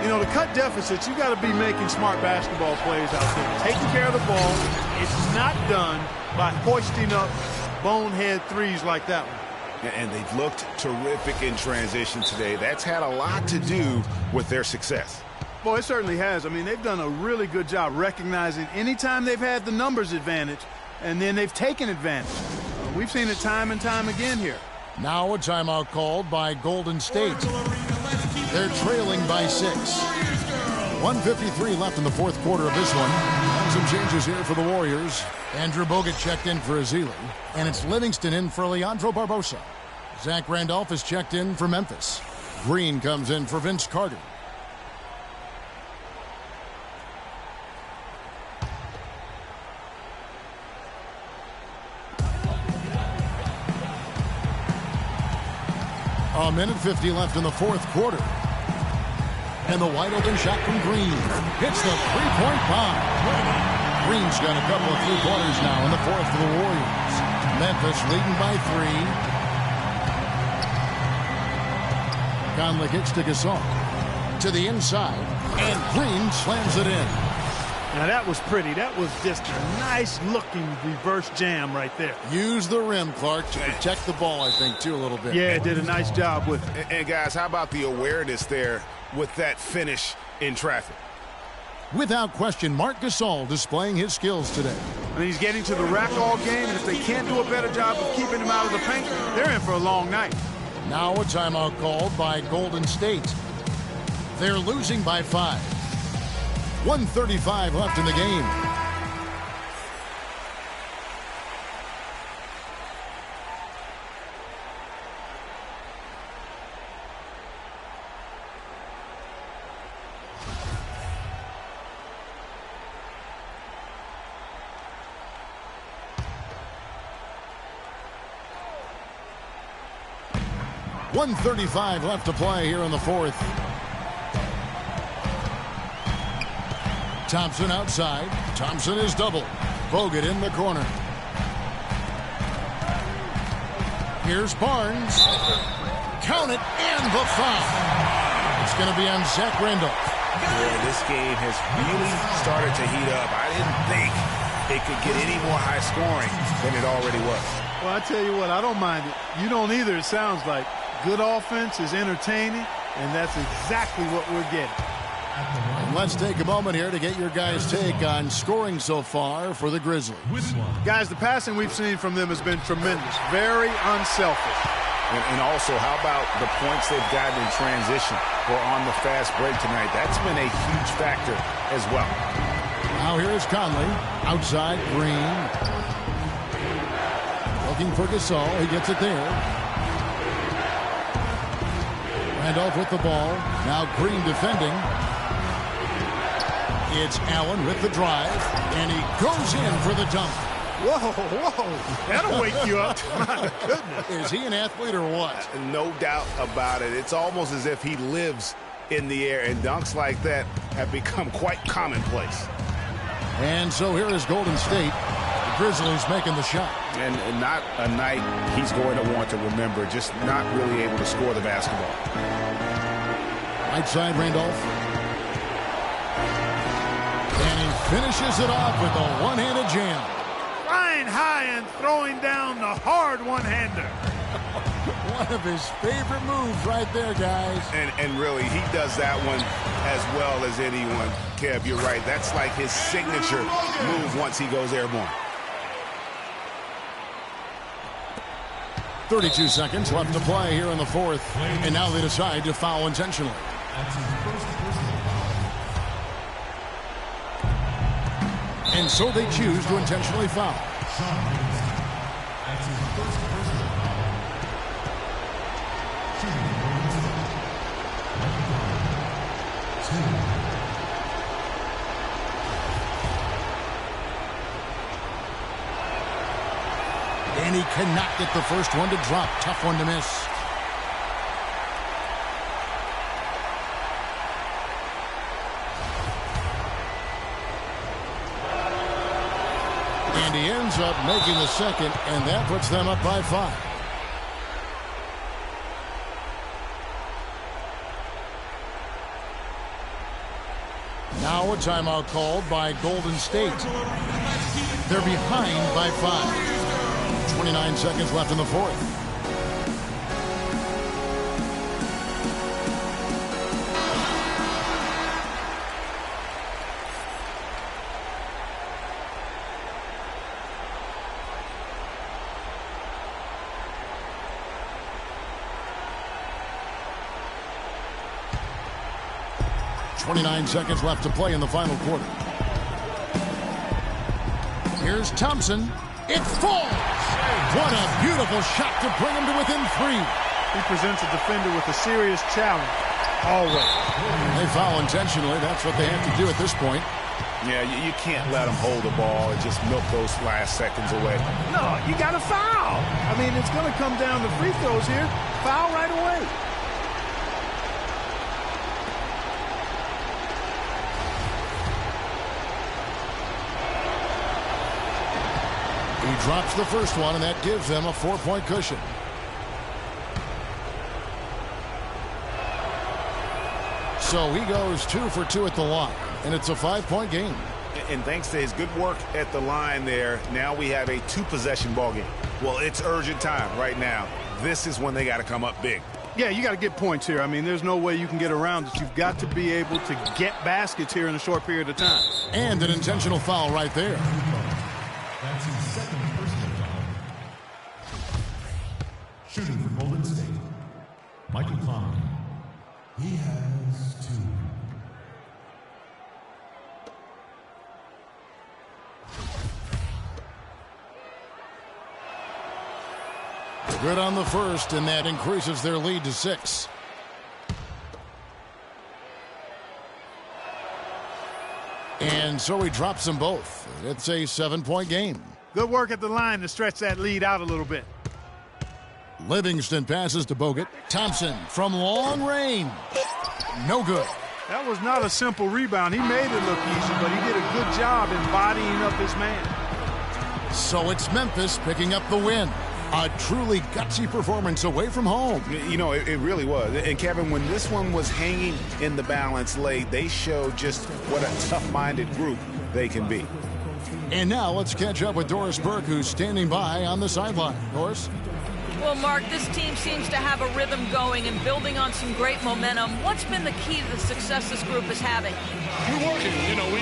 You know, to cut deficits, you got to be making smart basketball plays out there. Taking care of the ball. It's not done by hoisting up bonehead threes like that one. And they've looked terrific in transition today. That's had a lot to do with their success. Boy, it certainly has. I mean, they've done a really good job recognizing anytime they've had the numbers advantage, and then they've taken advantage. We've seen it time and time again here. Now a timeout called by Golden State. They're trailing by 6. 1:53 left in the 4th quarter of this one. Some changes here for the Warriors. Andrew Bogut checked in for Azili. And it's Livingston in for Leandro Barbosa. Zach Randolph is checked in for Memphis. Green comes in for Vince Carter. A minute 50 left in the 4th quarter. And the wide open shot from Green. Hits the three-point bomb. Green's got a couple of three-pointers now in the 4th for the Warriors. Memphis leading by 3. Conley kicks to Gasol. To the inside. And Green slams it in. Now that was pretty. That was just a nice-looking reverse jam right there. Use the rim, Clark, to protect the ball, I think, too, a little bit. Yeah, did a nice job with it. And guys, how about the awareness there with that finish in traffic? Without question, Marc Gasol displaying his skills today. And he's getting to the rack all game, and if they can't do a better job of keeping him out of the paint, they're in for a long night. Now a timeout called by Golden State. They're losing by 5. 1:35 left in the game. .135 left to play here in the 4th. Thompson outside. Thompson is double. Bogut in the corner. Here's Barnes. Count it, and the foul. It's going to be on Zach Randolph. Yeah, this game has really started to heat up. I didn't think it could get any more high scoring than it already was. Well, I tell you what, I don't mind it. You don't either, it sounds like. Good offense is entertaining. And that's exactly what we're getting. And let's take a moment here to get your guys' take on scoring so far for the Grizzlies. Guys, the passing we've seen from them has been tremendous. Very unselfish. And also, how about the points they've gotten in transition or on the fast break tonight? That's been a huge factor as well. Now here is Conley. Outside, Green. Looking for Gasol. He gets it there. Randolph with the ball. Now Green defending. It's Allen with the drive. And he goes in for the dunk. Whoa. That'll wake you up. My goodness. Is he an athlete or what? No doubt about it. It's almost as if he lives in the air, and dunks like that have become quite commonplace. And so here is Golden State. The Grizzlies making the shot. And not a night he's going to want to remember, just not really able to score the basketball. Right side, Randolph. And he finishes it off with a one-handed jam. Flying high and throwing down the hard one-hander. One of his favorite moves right there, guys. And really, he does that one as well as anyone. Kev, you're right. That's like his signature move once he goes airborne. 32 seconds left to play here in the fourth. And now they decide to foul intentionally. And so they choose to intentionally foul. And he cannot get the first one to drop. Tough one to miss. And he ends up making the second, and that puts them up by 5. Now a timeout called by Golden State. They're behind by 5. 29 seconds left in the fourth. .29 seconds left to play in the final quarter. Here's Thompson. It falls! What a beautiful shot to bring him to within 3. He presents a defender with a serious challenge. Always. They foul intentionally. That's what they have to do at this point. Yeah, you can't let them hold the ball and just milk those last seconds away. No, you got to foul. I mean, it's going to come down to free throws here. Foul right away. He drops the first one, and that gives them a 4-point cushion. So he goes 2 for 2 at the line, and it's a 5-point game. And thanks to his good work at the line there, now we have a 2-possession ball game. Well, it's urgent time right now. This is when they got to come up big. Yeah, you got to get points here. I mean, there's no way you can get around it. You've got to be able to get baskets here in a short period of time. And an intentional foul right there. That's his second personal foul. Shooting for Golden State, Michael Conley. He has 2. Good on the first, and that increases their lead to 6. And so he drops them both. It's a 7-point game. Good work at the line to stretch that lead out a little bit. Livingston passes to Bogut. Thompson from long range. No good. That was not a simple rebound. He made it look easy, but he did a good job embodying up his man. So it's Memphis picking up the win. A truly gutsy performance away from home. You know, it really was. And, Kevin, when this one was hanging in the balance late, they showed just what a tough-minded group they can be. And now let's catch up with Doris Burke, who's standing by on the sideline. Doris? Well, Mark, this team seems to have a rhythm going and building on some great momentum. What's been the key to the success this group is having? We're working. You know, we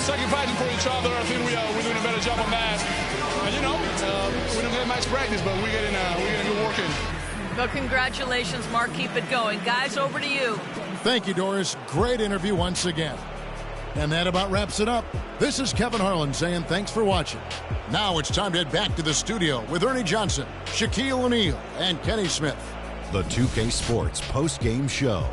sacrificing for each other. I think we're doing a better job on that. And, you know, we don't get much practice, but we're getting good work in. Well, congratulations, Mark. Keep it going. Guys, over to you. Thank you, Doris. Great interview once again. And that about wraps it up. This is Kevin Harlan saying thanks for watching. Now it's time to head back to the studio with Ernie Johnson, Shaquille O'Neal, and Kenny Smith. The 2K Sports post-game show.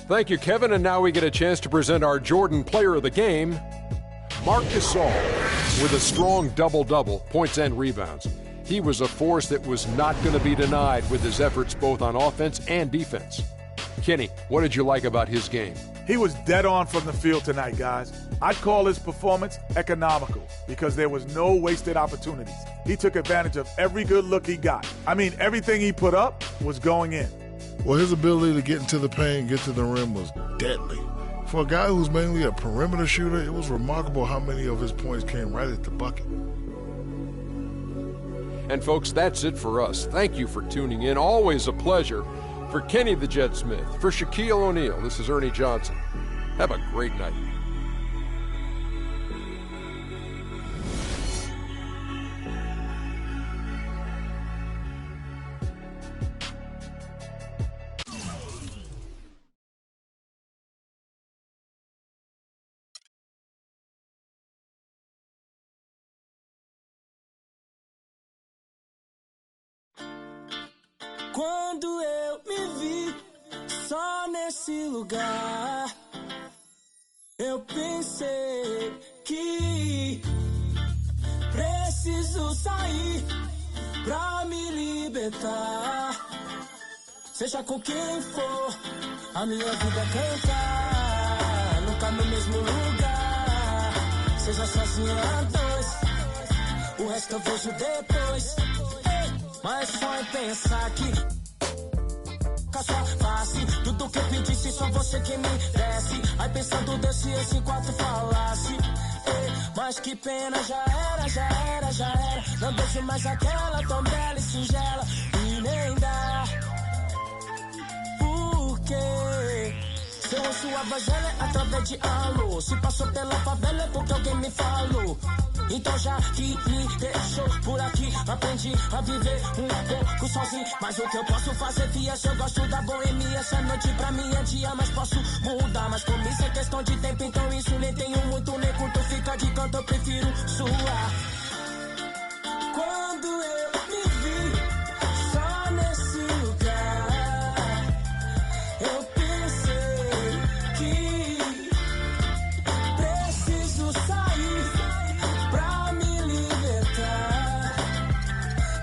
Thank you, Kevin. And now we get a chance to present our Jordan Player of the Game, Marc Gasol, with a strong double-double, points and rebounds. He was a force that was not going to be denied with his efforts both on offense and defense. Kenny, what did you like about his game? He was dead on from the field tonight, guys. I'd call his performance economical because there was no wasted opportunities. He took advantage of every good look he got. I mean, everything he put up was going in. Well, his ability to get into the paint and get to the rim was deadly. For a guy who's mainly a perimeter shooter, it was remarkable how many of his points came right at the bucket. And folks, that's it for us. Thank you for tuning in. Always a pleasure. For Kenny the Jet Smith, for Shaquille O'Neal, this is Ernie Johnson. Have a great night. Quando eu me vi só nesse lugar, eu pensei que preciso sair pra me libertar. Seja com quem for, a minha vida cantar, nunca no mesmo lugar. Seja sozinho a dois, o resto eu vejo depois. Mas só em pensar que com a sua face, tudo que eu pedisse, só você que me desse. Aí pensando Deus se esse quarto falasse. Mas que pena, já era. Não deixo mais aquela tão bela e singela. E nem dá. Porque se eu ouço a voz dela é através de alô. Se passou pela favela é porque alguém me falou. Então já que me deixou por aqui, aprendi a viver um pouco sozinho. Mas o que eu posso fazer, fia, se eu gosto da boemia. Essa noite pra mim é dia, mas posso mudar. Mas como isso é questão de tempo, então isso nem tenho muito, nem curto. Fica de canto, eu prefiro suar. Quando eu me vi só nesse lugar, eu pensei que preciso sair pra me libertar.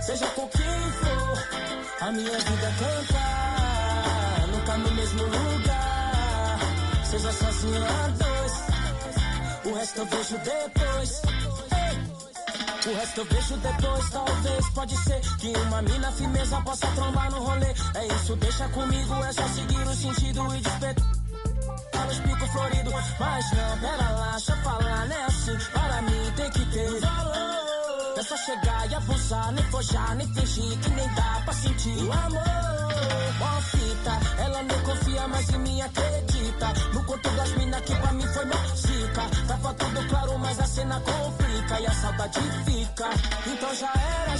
Seja com quem for, a minha vida cantar, nunca no mesmo lugar. Seja sozinho a dois, o resto eu vejo depois. O resto eu vejo depois, talvez, pode ser que uma mina firmeza possa trombar no rolê. É isso, deixa comigo, é só seguir o sentido e despertar os picos floridos. Mas não, pera lá, deixa eu falar, né assim, para mim tem que ter valor. É só chegar e abusar, nem forjar, nem fingir que nem dá pra sentir o amor. Ó fita, ela nem confia, mas em mim acredita. No conto das minas que pra mim foi música. Tava tudo claro, mas a cena complica e a saudade fica. Então já era.